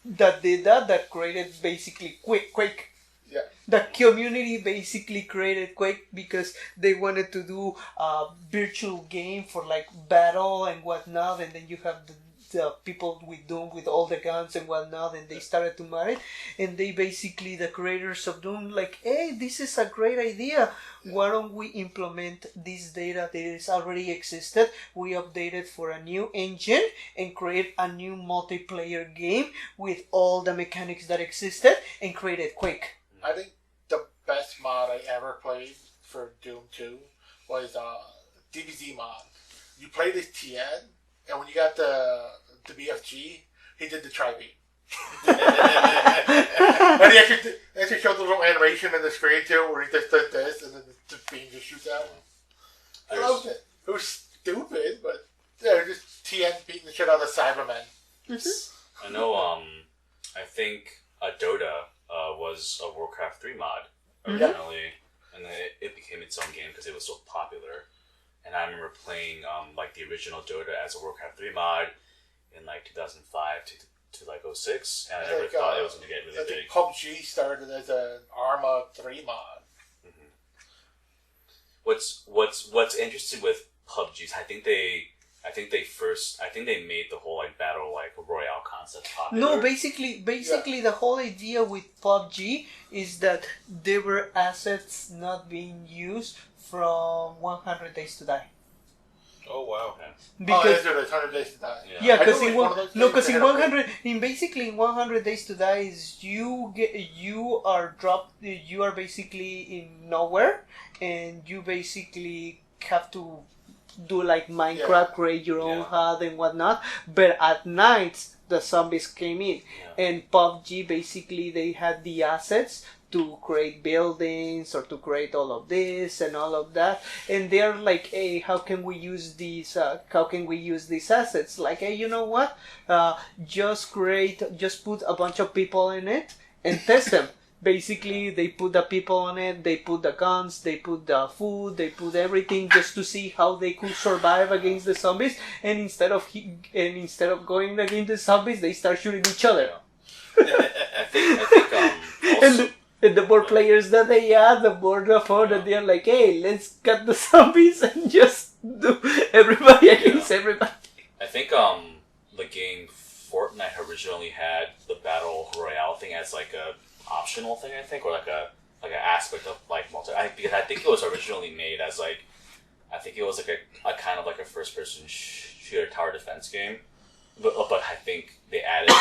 that did that created basically Quake. Yeah. The community basically created Quake because they wanted to do a virtual game for like battle and whatnot, and then you have the people with Doom with all the guns and whatnot, and they started to mod it, and they basically, the creators of Doom, like, hey, this is a great idea. Why don't we implement this data that is already existed? We update it for a new engine and create a new multiplayer game with all the mechanics that existed and created Quake. I think the best mod I ever played for Doom 2 was DBZ mod. You played as Tien, and when you got the BFG, he did the tri-beam. And he actually showed the little animation in the screen too, where he just does this, and then the beam just shoots out. I loved it. It was stupid, but yeah, just Tien beating the shit out of Cybermen. I know. I think Dota was a Warcraft 3 mod originally, and then it became its own game because it was so popular. And I remember playing like the original Dota as a Warcraft 3 mod in like 2005 to like 06, and I never thought it was going to get really I big. think PUBG started as an Arma 3 mod. What's interesting with PUBG is I think they made the whole like battle like royale concept popular. No, basically the whole idea with PUBG is that there were assets not being used from 100 Days to Die. Oh wow! Because it's 100 Days to Die. yeah, I because knew it was one of those games because that in had a 100 in 100 Days to Die is you are basically in nowhere, and you basically have to do like Minecraft, create your own hut and whatnot. But at night the zombies came in, and PUBG basically they had the assets to create buildings or to create all of this and all of that, and they're like, hey, how can we use these assets? Like, hey, you know what, just put a bunch of people in it and test them Basically, they put the people on it, they put the guns, they put the food, they put everything just to see how they could survive against the zombies. And instead of going against the zombies, they start shooting each other. I think also, And the more players that they add, the more the fun that they're like, hey, let's cut the zombies and just do everybody against everybody. I think the game Fortnite originally had the battle royale thing as like a optional thing, I think, or like an aspect of like because I think it was originally made as like, I think it was like a kind of like a first person shooter tower defense game, but I think they added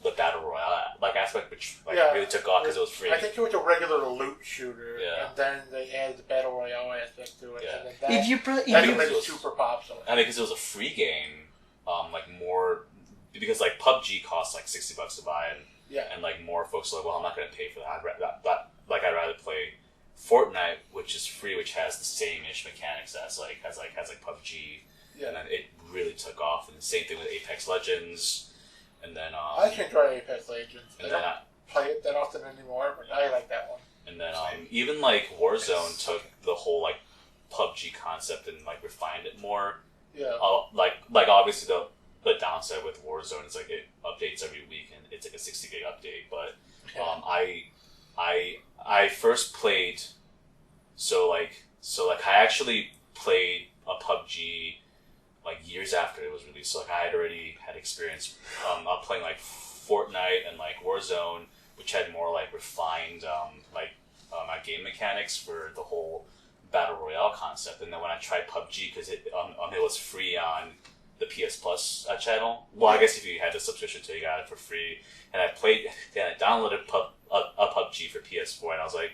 the battle royale like aspect, which like really took off because it was free. I think it was a regular loot shooter, Yeah. and then they added the battle royale aspect to it. Yeah. And then that made it super popular. I mean, because it was a free game, like more because like PUBG costs like $60 to buy, and like more folks are like, well, I'm not going to pay for that. I'd rather play Fortnite, which is free, which has the same-ish mechanics as has PUBG, and then it really took off. And the same thing with Apex Legends. And then I actually enjoy Apex Legends. I and don't then play it that often anymore, but I like that one. and then even like Warzone took the whole like PUBG concept and like refined it more. Yeah. Like obviously the downside with Warzone is like it updates every week and it's like a 60 gig update. But I first played so I actually played a PUBG like years after it was released. So like I had already had experience playing like Fortnite and like Warzone, which had more like refined my game mechanics for the whole battle royale concept. And then when I tried PUBG, because it was free on the PS Plus channel. Well, I guess if you had the subscription to it, you got it for free. And I downloaded a PUBG for PS4, and I was like,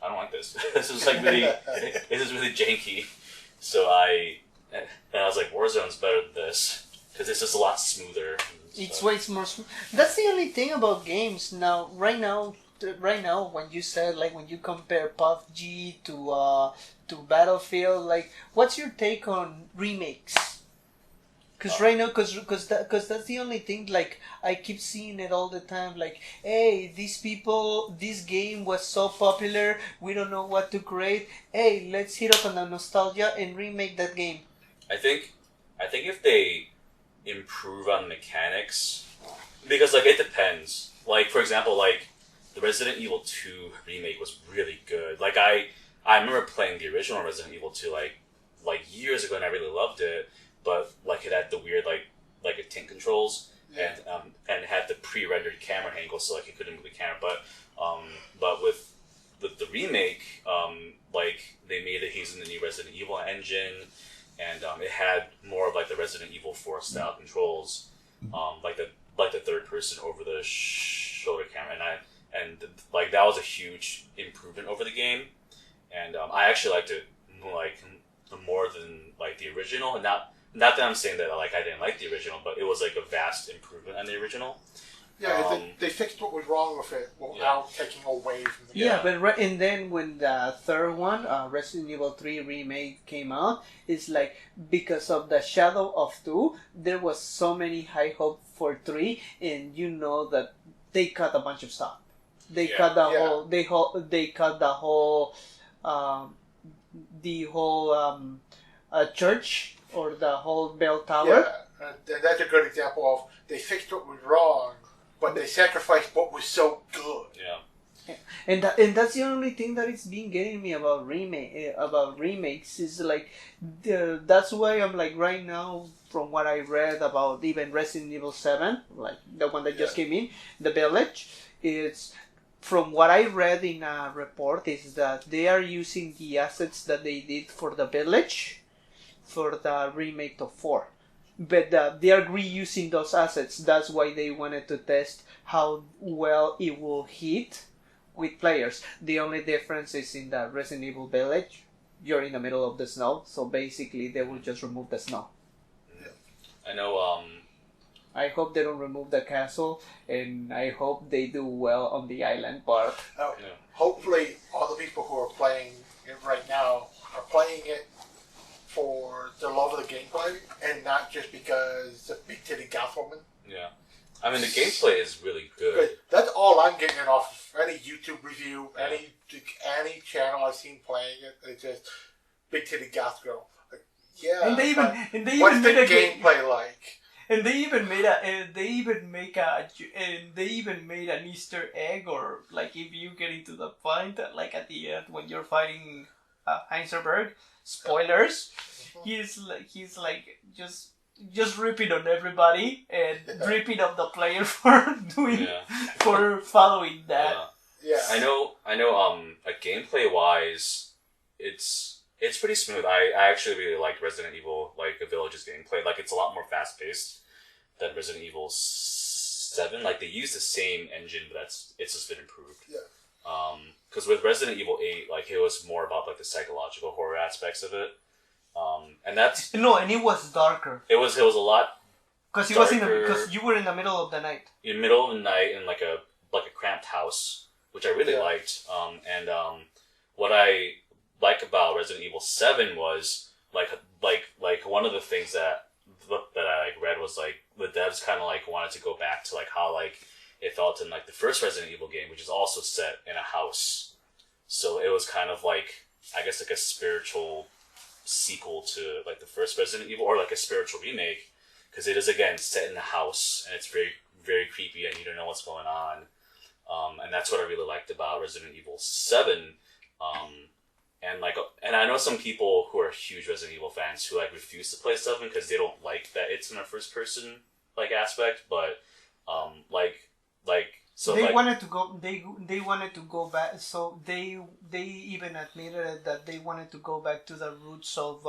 I don't like this. This is like really, this is really janky. So I was like, Warzone's better than this because it's just a lot smoother. It's way more smooth. That's the only thing about games now. Right now, when you said like when you compare PUBG to Battlefield, like what's your take on remakes? Because right now, because that's the only thing. Like I keep seeing it all the time. Like, hey, this game was so popular, we don't know what to create. Hey, let's hit up on the nostalgia and remake that game. I think if they improve on mechanics, because like it depends. Like for example, like the Resident Evil 2 remake was really good. Like I remember playing the original Resident Evil 2 like years ago, and I really loved it. But like it had the weird like it tint controls, and it had the pre-rendered camera angle, so like it couldn't move the camera. But with the remake, like they made it using the new Resident Evil engine, and it had more of like the Resident Evil 4 style controls, like the third person over the shoulder camera, and like that was a huge improvement over the game, and I actually liked it like more than like the original, and not that I'm saying that like I didn't like the original, but it was like a vast improvement on the original. Yeah, they fixed what was wrong with it without taking away from the game. Yeah, but and then when the third one, Resident Evil 3 Remake came out, it's like because of the shadow of 2, there was so many high hope for 3, and you know that they cut a bunch of stuff. They cut the whole. They cut the whole. Church or the whole bell tower. Yeah, and that's a good example of they fixed what was wrong, but they sacrificed what was so good. Yeah. And that's the only thing that it's been getting me about remakes is like that's why I'm like right now from what I read about even Resident Evil 7, like the one that just came in, the Village, it's from what I read in a report is that they are using the assets that they did for the Village for the remake of 4. But they are reusing those assets. That's why they wanted to test how well it will hit with players. The only difference is in the Resident Evil Village, you're in the middle of the snow, so basically they will just remove the snow. I know, I hope they don't remove the castle, and I hope they do well on the island part. Hopefully all the people who are playing it right now are playing it for the love of the gameplay, and not just because it's a big titty goth woman. Yeah. I mean, the gameplay is really good. That's all I'm getting off. any YouTube review, any channel I've seen playing it, it's just big titty goth girl. Like, yeah. And they even what's the made a gameplay like? And they even made an Easter egg, or like if you get into the point, like at the end when you're fighting Heisenberg, spoilers, he's like just ripping on everybody and ripping on the player for for following that. Yeah. I know. Like gameplay wise, it's pretty smooth. I actually really like Resident Evil, like the Village's gameplay. Like it's a lot more fast paced than Resident Evil 7. Like they use the same engine, but it's just been improved. Yeah. Because with Resident Evil 8, like it was more about like the psychological horror aspects of it. And that's and it was darker. It was a lot. Because you were in the middle of the night. In the middle of the night in like a cramped house, which I really liked. And what I like about Resident Evil 7 was like one of the things that I like read was like the devs kind of like wanted to go back to like how like it felt in like the first Resident Evil game, which is also set in a house. So it was kind of like, I guess, like a spiritual sequel to like the first Resident Evil, or like a spiritual remake, because it is again set in the house and it's very, very creepy and you don't know what's going on. And that's what I really liked about Resident Evil 7. And I know some people who are huge Resident Evil fans who like refuse to play 7 because they don't like that it's in a first person like aspect. But They wanted to go back. So they even admitted that they wanted to go back to the roots of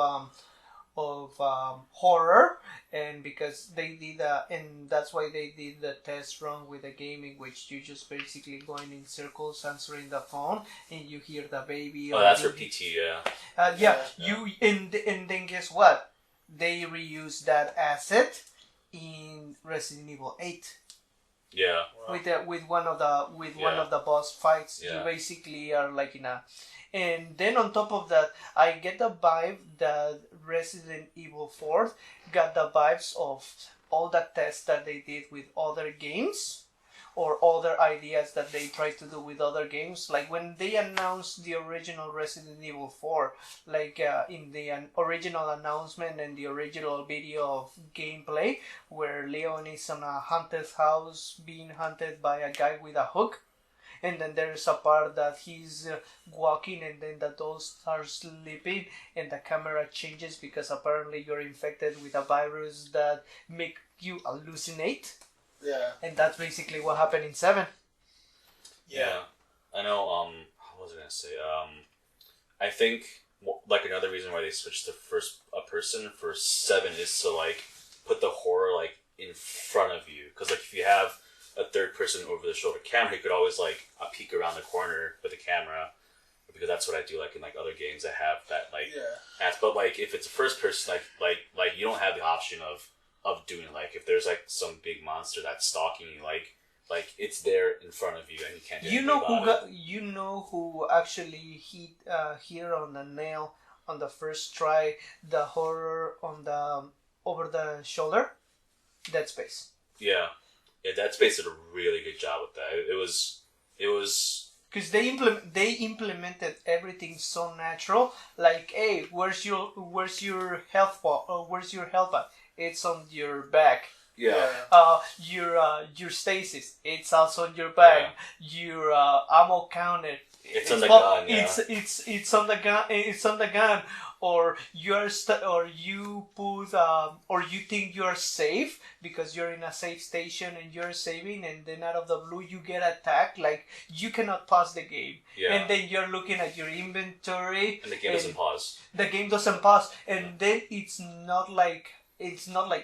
horror, and because they did and that's why they did the test run with a game in which you just basically going in circles answering the phone and you hear the baby. Oh, that's for PT, and then guess what? They reused that asset in Resident Evil 8. Yeah. With one of the boss fights, you basically are like in a. And then on top of that, I get the vibe that Resident Evil 4 got the vibes of all the tests that they did with other games, or other ideas that they tried to do with other games. Like when they announced the original Resident Evil 4, like in the original announcement and the original video of gameplay, where Leon is on a haunted house being hunted by a guy with a hook. And then there's a part that he's walking and then the dolls are sleeping and the camera changes because apparently you're infected with a virus that make you hallucinate. Yeah. And that's basically what happened in 7. Yeah. I know, what was I going to say? I think, like, another reason why they switched to first person for 7 is to, like, put the horror, like, in front of you. Because, like, if you have a third person over the shoulder camera, you could always like peek around the corner with the camera, because that's what I do like in like other games that have that like but like if it's a first person, like you don't have the option of doing like if there's like some big monster that's stalking you, like it's there in front of you and you can't do anything about it. You know who actually hit on the nail on the first try, the horror on the over the shoulder? Dead Space. Yeah, Dead Space did a really good job with that. It was because they implemented everything so natural. Like, hey, where's your health bar? Or where's your health bar? It's on your back. Yeah. Your stasis. It's also on your back. Yeah. Your ammo counter. It's on the gun. Yeah. It's on the gun. It's on the gun. Or you put or you think you're safe because you're in a safe station and you're saving, and then out of the blue you get attacked. Like you cannot pause the game, and then you're looking at your inventory, and the game doesn't pause. The game doesn't pause, and then it's not like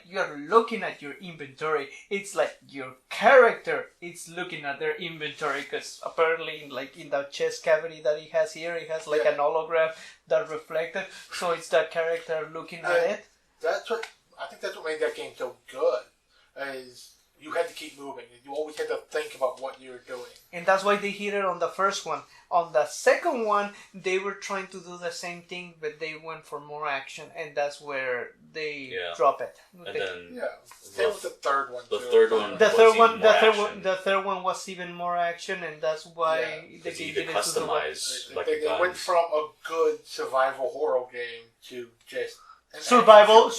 you're looking at your inventory. It's like your character is looking at their inventory, because apparently like in the chest cavity that he has here, he has like an hologram that reflected. So it's that character looking at it. I think that's what made that game so good. Is you had to keep moving. You always had to think about what you were doing. And that's why they hit it on the first one. On the second one, they were trying to do the same thing, but they went for more action, and that's where they drop it. And then Same with the third one. The third one. The third one was even more action, and that's why they gave it to customize. They went from a good survival horror game to just survival.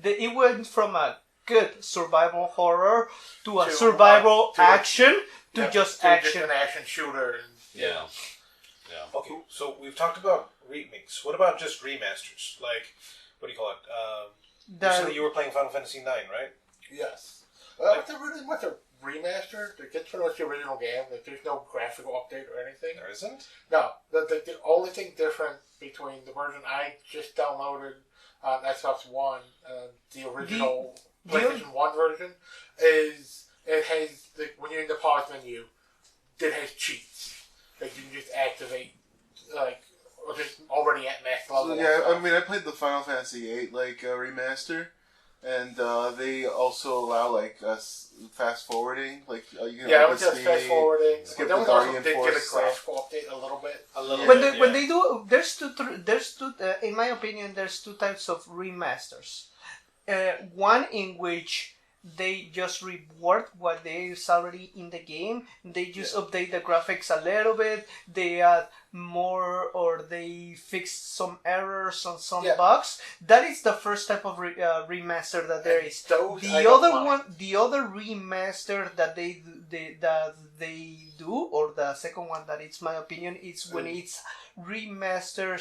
It went from a good survival horror to a survival action to just action. Just an action shooter. Yeah. Okay, so we've talked about remakes. What about just remasters? Like, what do you call it? Recently you were playing Final Fantasy IX, right? Yes. It's really much a remaster. It's pretty much the original game. There's no graphical update or anything. There isn't? No. The only thing different between the version I just downloaded on Xbox One, the original PlayStation 1 version, is it has, when you're in the pause menu, it has cheats. Like, you can just activate, or just already at max level. So, I played the Final Fantasy VIII, remaster, and they also allow, fast forwarding. You can it was just fast forwarding. Skip But the then also Guardian did Force get a stuff. graphical update a little bit. When they do, there's two. In my opinion, there's two types of remasters. One in which they just reward what is already in the game. They just update the graphics a little bit. They add more, or they fix some errors on some bugs. That is the first type of remaster that there is. The other remaster that they do, or the second one that it's my opinion, is when it's remaster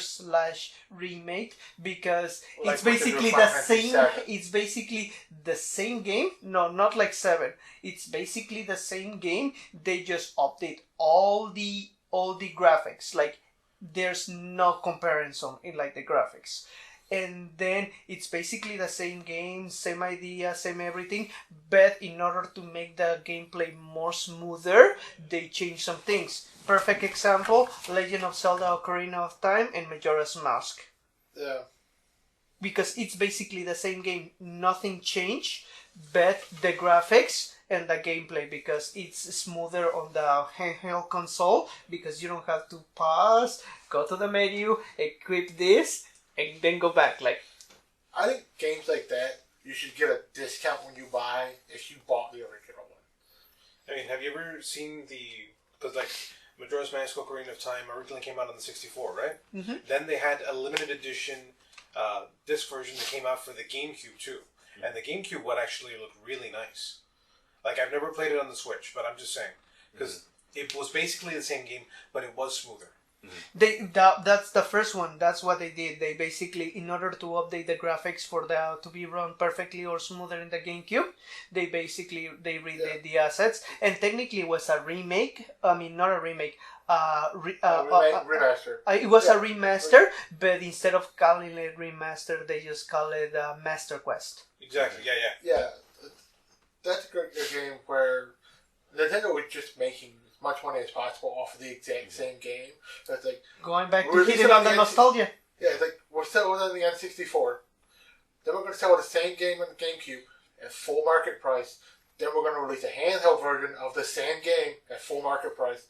/ remake, because it's basically the same. It's basically the same game. No, not like 7. It's basically the same game. They just update all the graphics. Like, there's no comparison in the graphics. And then it's basically the same game, same idea, same everything, but in order to make the gameplay more smoother, they change some things. Perfect example, Legend of Zelda Ocarina of Time and Majora's Mask. Yeah. Because it's basically the same game, nothing changed, but the graphics and the gameplay, because it's smoother on the handheld console, because you don't have to pause, go to the menu, equip this, and then go back. I think games like that, you should get a discount when you buy if you bought the original one. I mean, have you ever seen because Majora's Mask Ocarina of Time originally came out on the 64, right? Mm-hmm. Then they had a limited edition disc version that came out for the GameCube too. Mm-hmm. And the GameCube would actually look really nice. I've never played it on the Switch, but I'm just saying. Because it was basically the same game, but it was smoother. That's the first one. That's what they did. They basically, in order to update the graphics for to be run perfectly or smoother in the GameCube, they redid the assets, and technically it was a remake. I mean, not a remake. Remaster. It was a remaster, but instead of calling it remaster, they just call it Master Quest. Exactly. Yeah. That's a great game where Nintendo was just making as much money as possible off of the exact same game. So it's going back to hitting on the nostalgia. Yeah, it's we're selling it on the N64. Then we're going to sell the same game on the GameCube at full market price. Then we're going to release a handheld version of the same game at full market price.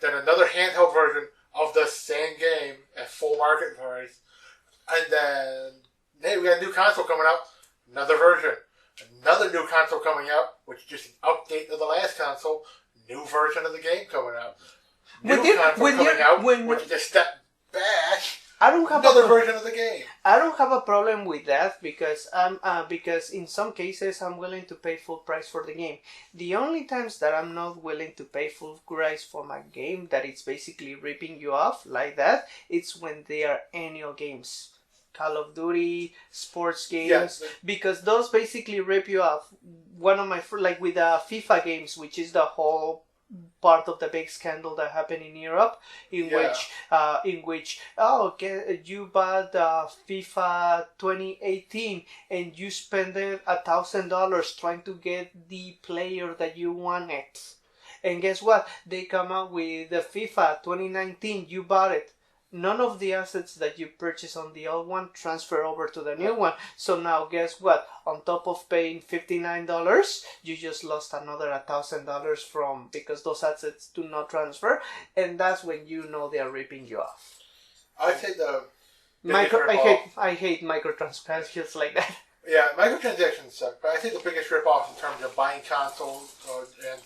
Then another handheld version of the same game at full market price. And then, hey, we got a new console coming out. Another version. Another new console coming out, which is just an update of the last console. New version of the game coming out. Which is a step back. Another version of the game. I don't have a problem with that because because in some cases I'm willing to pay full price for the game. The only times that I'm not willing to pay full price for my game, that it's basically ripping you off like that, it's when they are annual games. Call of Duty, sports games, because those basically rip you off. One of my with the FIFA games, which is the whole part of the big scandal that happened in Europe, in which you bought FIFA 2018 and you spent $1,000 trying to get the player that you wanted, and guess what? They come out with the FIFA 2019. You bought it. none of the assets that you purchase on the old one transfer over to the new one. So now guess what? On top of paying $59, you just lost another $1,000 from because those assets do not transfer, and that's when you know they are ripping you off. I'd say I hate microtransactions like that. Yeah, microtransactions suck, but I think the biggest ripoff in terms of buying consoles and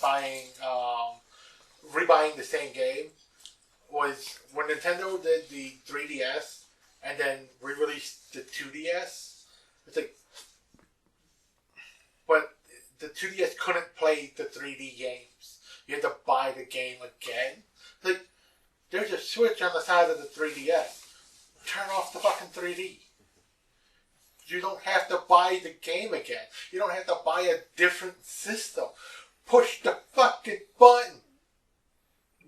rebuying the same game was when Nintendo did the 3DS and then re-released the 2DS. It's like, but the 2DS couldn't play the 3D games. You had to buy the game again. Like, there's a switch on the side of the 3DS. Turn off the fucking 3D. You don't have to buy the game again. You don't have to buy a different system. Push the fucking button.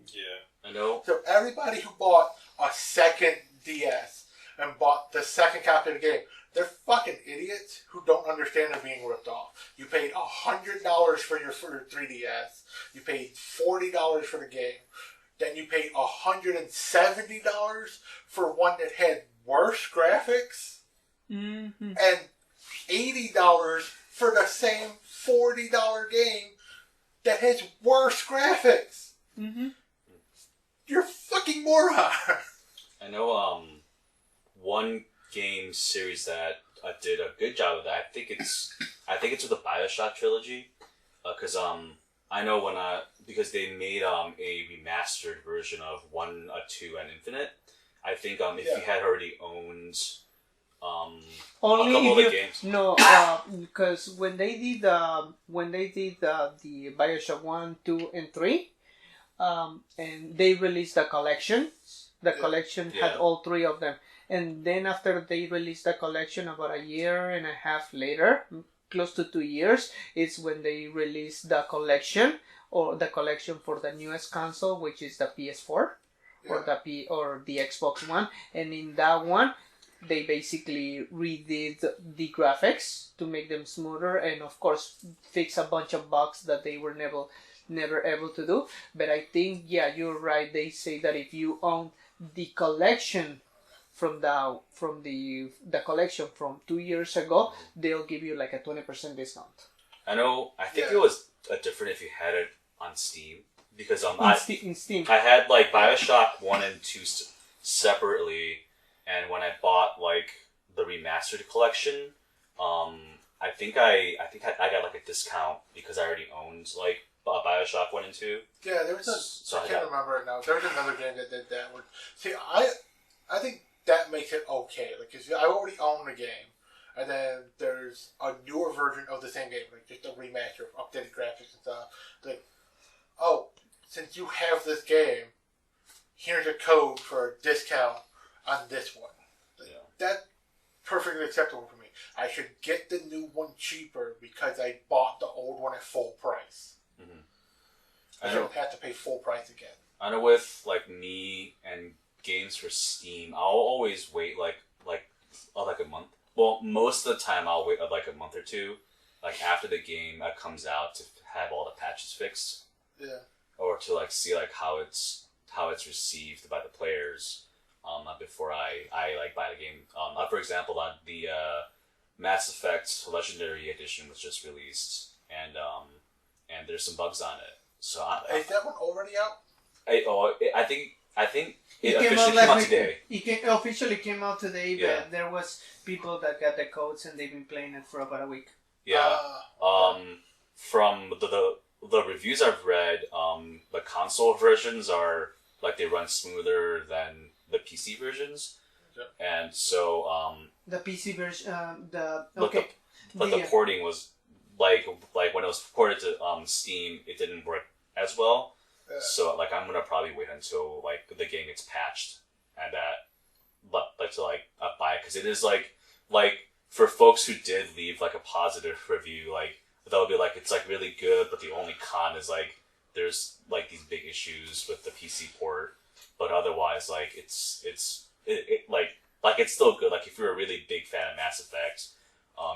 Yeah. I know. So everybody who bought a second DS and bought the second copy of the game, they're fucking idiots who don't understand they're being ripped off. You paid $100 for your 3DS. You paid $40 for the game. Then you paid $170 for one that had worse graphics. Mm-hmm. And $80 for the same $40 game that has worse graphics. Mm-hmm. You're a fucking moron. I know one game series that did a good job of that. I think it's with the BioShock trilogy, because I know because they made a remastered version of 1, 2, and Infinite. I think if you had already owned only a couple if of you the games. no because when they did the BioShock 1, 2, and 3, and they released the collection. The collection had all 3 of them, and then after they released the collection, about a year and a half later, close to 2 years, it's when they released the collection for the newest console, which is the PS4 or the Xbox One, and in that one they basically redid the graphics to make them smoother and of course fix a bunch of bugs that they were never able to do. But I think you're right, they say that if you own the collection from the collection from 2 years ago, they'll give you like a 20% discount. I know. I think it was different if you had it on Steam, because in Steam I had like BioShock 1 and 2 separately, and when I bought like the remastered collection, I think I got like a discount because I already owned like BioShock 1 and 2. Yeah, there was I can't remember it now. There was another game that did that. See, I think that makes it okay. Like, cause I already own the game, and then there's a newer version of the same game, like just a remaster, updated graphics and stuff. Like, oh, since you have this game, here's a code for a discount on this one. Like, that's perfectly acceptable for me. I should get the new one cheaper because I bought the old one at full price. Mm-hmm. I don't have to pay full price again. I know with like me and games for Steam, I'll always wait like a month. Well, most of the time I'll wait like a month or two, like after the game comes out, to have all the patches fixed. Yeah. Or to like see like how it's received by the players, before I like buy the game. For example, the Mass Effect Legendary Edition was just released, and there's some bugs on it. So is that one already out? I think it officially came out today. It officially came out today, but Yeah. there was people that got the codes and they've been playing it for about a week. Yeah. From the reviews I've read, the console versions are like they run smoother than the PC versions, and so the PC version, the porting was like when it was ported to Steam, it didn't work as well. Yeah. So like I'm gonna probably wait until like the game gets patched and to buy it, because it is like for folks who did leave like a positive review, like they'll be like it's like really good, but the only con is like there's like these big issues with the PC port, but otherwise like it's still good. Like if you're a really big fan of Mass Effect,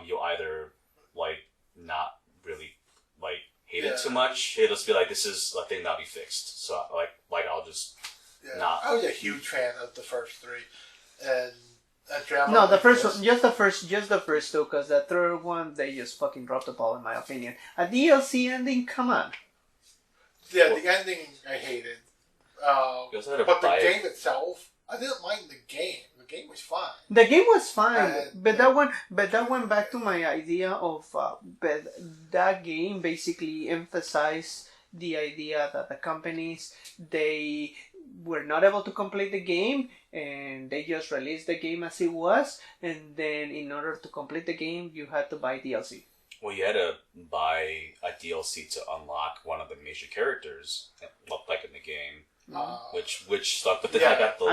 you'll either like not really like hate it too much. It'll just be like this is a thing that'll be fixed. So like I'll just Yeah, Nah. I was a huge fan of the first three, and Andromeda. No, the first one, just the first two, because the third one they just fucking dropped the ball in my opinion. A DLC ending, come on. Yeah, the ending I hated. You also had to But the buy it. game itself, I didn't mind the game. The game was fine. The game was fine, but Yeah. that went back to my idea of but that game basically emphasized the idea that the companies they were not able to complete the game and they just released the game as it was, and then in order to complete the game you had to buy DLC. Well, you had to buy a DLC to unlock one of the major characters, like in the game, which stuck with the Yeah. I got the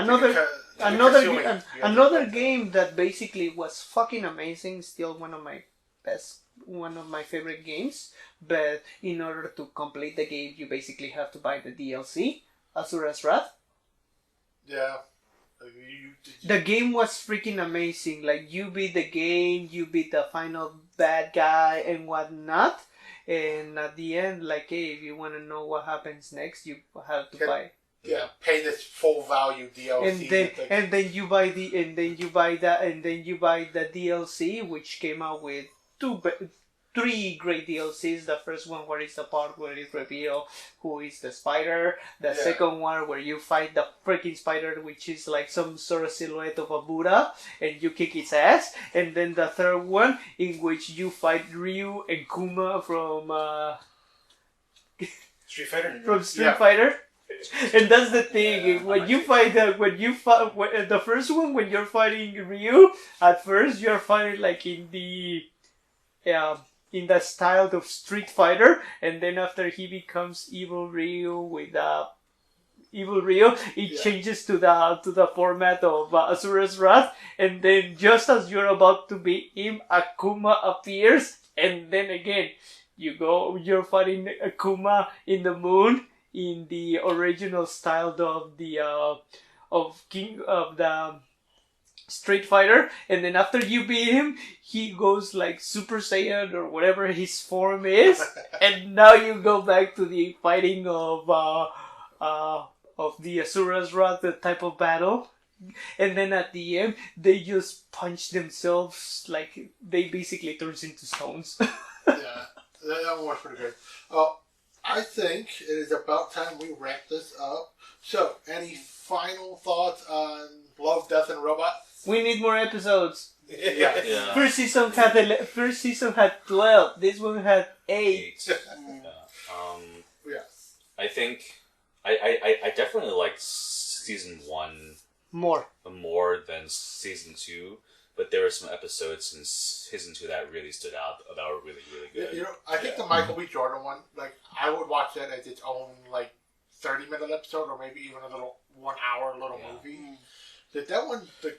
Another game that basically was fucking amazing, still one of my favorite games, but in order to complete the game you basically have to buy the DLC, Asura's Wrath. Yeah. The game was freaking amazing. Like, you beat the game, you beat the final bad guy and whatnot, and at the end, like, hey, if you want to know what happens next, you have to buy. Yeah, pay this full value DLC. And then you buy the DLC, which came out with three great DLCs. The first one where it's the part where it reveals who is the spider. The second one where you fight the freaking spider, which is like some sort of silhouette of a Buddha, and you kick its ass. And then the third one in which you fight Ryu and Kuma from Street Fighter. Fighter. And that's the thing. When you fight the first one, when you're fighting Ryu, at first you're fighting like in the style of Street Fighter, and then after he becomes Evil Ryu with Evil Ryu, it changes to the format of Asura's Wrath, and then just as you're about to beat him, Akuma appears, and then again you're fighting Akuma in the moon in the original style of the Street Fighter, and then after you beat him, he goes like Super Saiyan or whatever his form is, and now you go back to the fighting of the Asura's Wrath, the type of battle, and then at the end they just punch themselves, like they basically turns into stones. Yeah, that one was pretty good. I think it is about time we wrap this up. So, any final thoughts on Love, Death, and Robots? We need more episodes. Yeah. First season had 12. This one had 8. Yes. I think I definitely liked season 1 more than season 2, but there were some episodes in season 2 that really stood out, that were really, really good. You know, I think the Michael B. Jordan one, like, I would watch that as its own, like, 30-minute episode, or maybe even a little 1 hour little movie. That one, I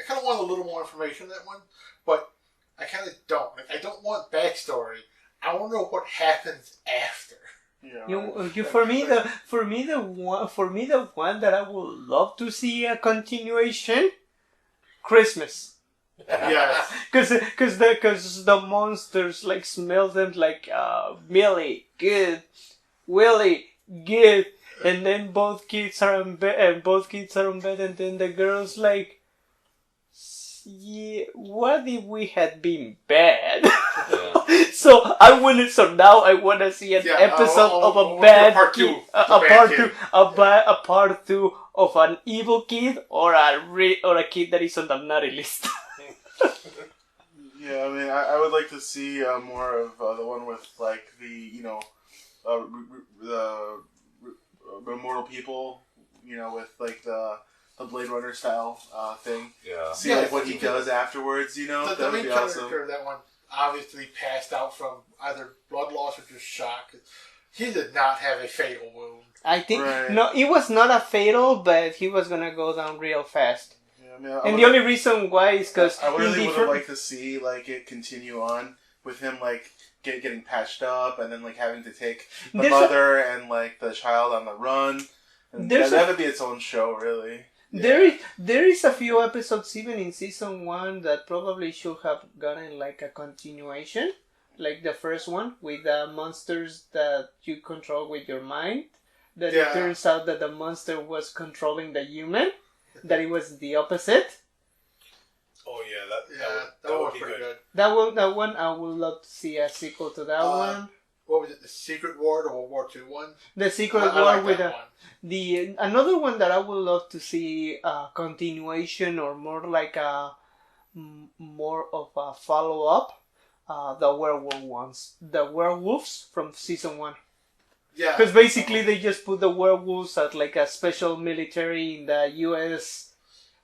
kind of want a little more information on that one, but I kind of don't. Like, I don't want backstory. I want to know what happens after. For me the one that I would love to see a continuation, Christmas. Yes. Because the monsters like smell them like Millie, good, Willie, good, and then both kids are in bed, and then the girl's like, yeah, what if we had been bad? Yeah. So now I want to see an episode of a bad part kid, two, a part 2 of an evil kid or a kid that is on the naughty list. Yeah, I mean, I would like to see more of the one with like the the immortal people, with like the Blade Runner style thing. Yeah. See like what he does afterwards. The that main would be character awesome. of that one obviously passed out from either blood loss or just shock. He did not have a fatal wound. I think Right. no, it was not a fatal, but he was gonna go down real fast. Yeah, I mean, And the only reason why is because I really would have liked to see like it continue on with him like getting patched up and then like having to take the mother and like the child on the run. And that would be its own show, really. There is a few episodes even in season 1 that probably should have gotten like a continuation, like the first one with the monsters that you control with your mind, that Yeah. it turns out that the monster was controlling the human, that it was the opposite. Oh yeah, that that would was be pretty good. good. That one, I would love to see a sequel to that one. What was it? The Secret War, the World War II one. The Secret I War like with that one. another one that I would love to see a continuation or more like a more of a follow up. The werewolves from season 1. Yeah. Because basically they just put the werewolves at like a special military in the U.S.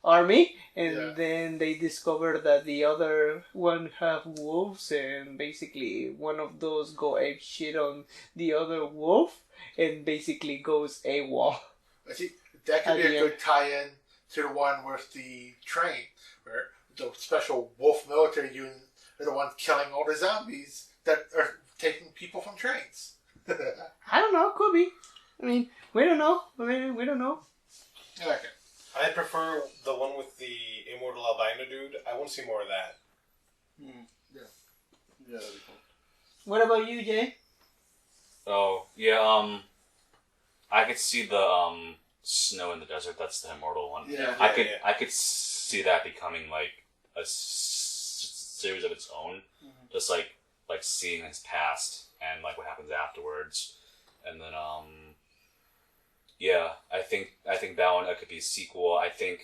Army, and then they discover that the other one have wolves, and basically one of those go ape shit on the other wolf, and basically goes AWOL. I see that could be a good tie-in to the one with the train, where the special wolf military unit are the ones killing all the zombies that are taking people from trains. I don't know, could be. I mean, we don't know. We don't know. Okay. I prefer the one with the immortal albino dude. I want to see more of that. Yeah, that'd be cool. What about you, Jay? Oh, yeah, I could see the, snow in the desert. That's the immortal one. Yeah. I could see that becoming, like, a series of its own. Mm-hmm. Just, like seeing his past and, like, what happens afterwards. And then, yeah, I think that one, that could be a sequel. I think,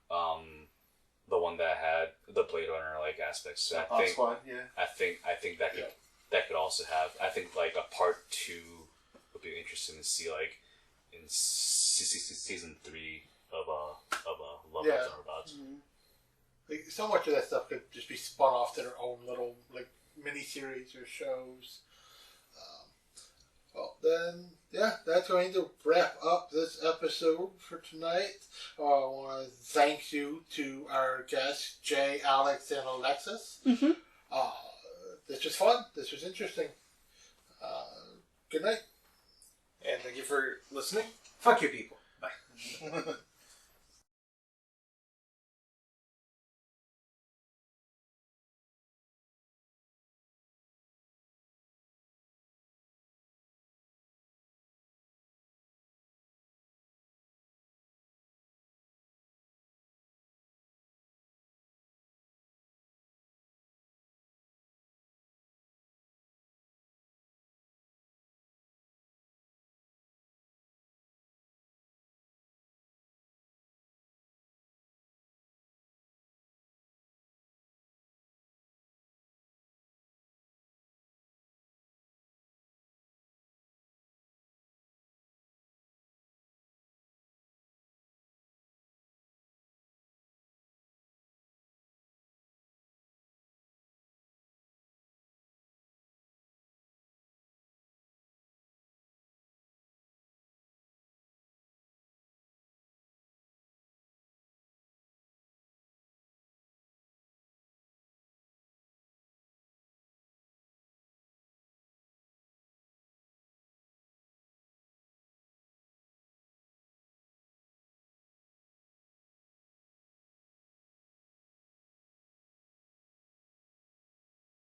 the one that had the Blade Runner, like, aspects. So I think, Squad, yeah. I think that could also have. I think like a part 2 would be interesting to see, like in season 3 of Love, Death, and Robots. Mm-hmm. Like, so much of that stuff could just be spun off to their own little like mini-series or shows. Well, then, yeah, that's going to wrap up this episode for tonight. I want to thank you to our guests, Jay, Alex, and Alexis. Mm-hmm. This was fun. This was interesting. Good night. And thank you for listening. Fuck you, people. Bye.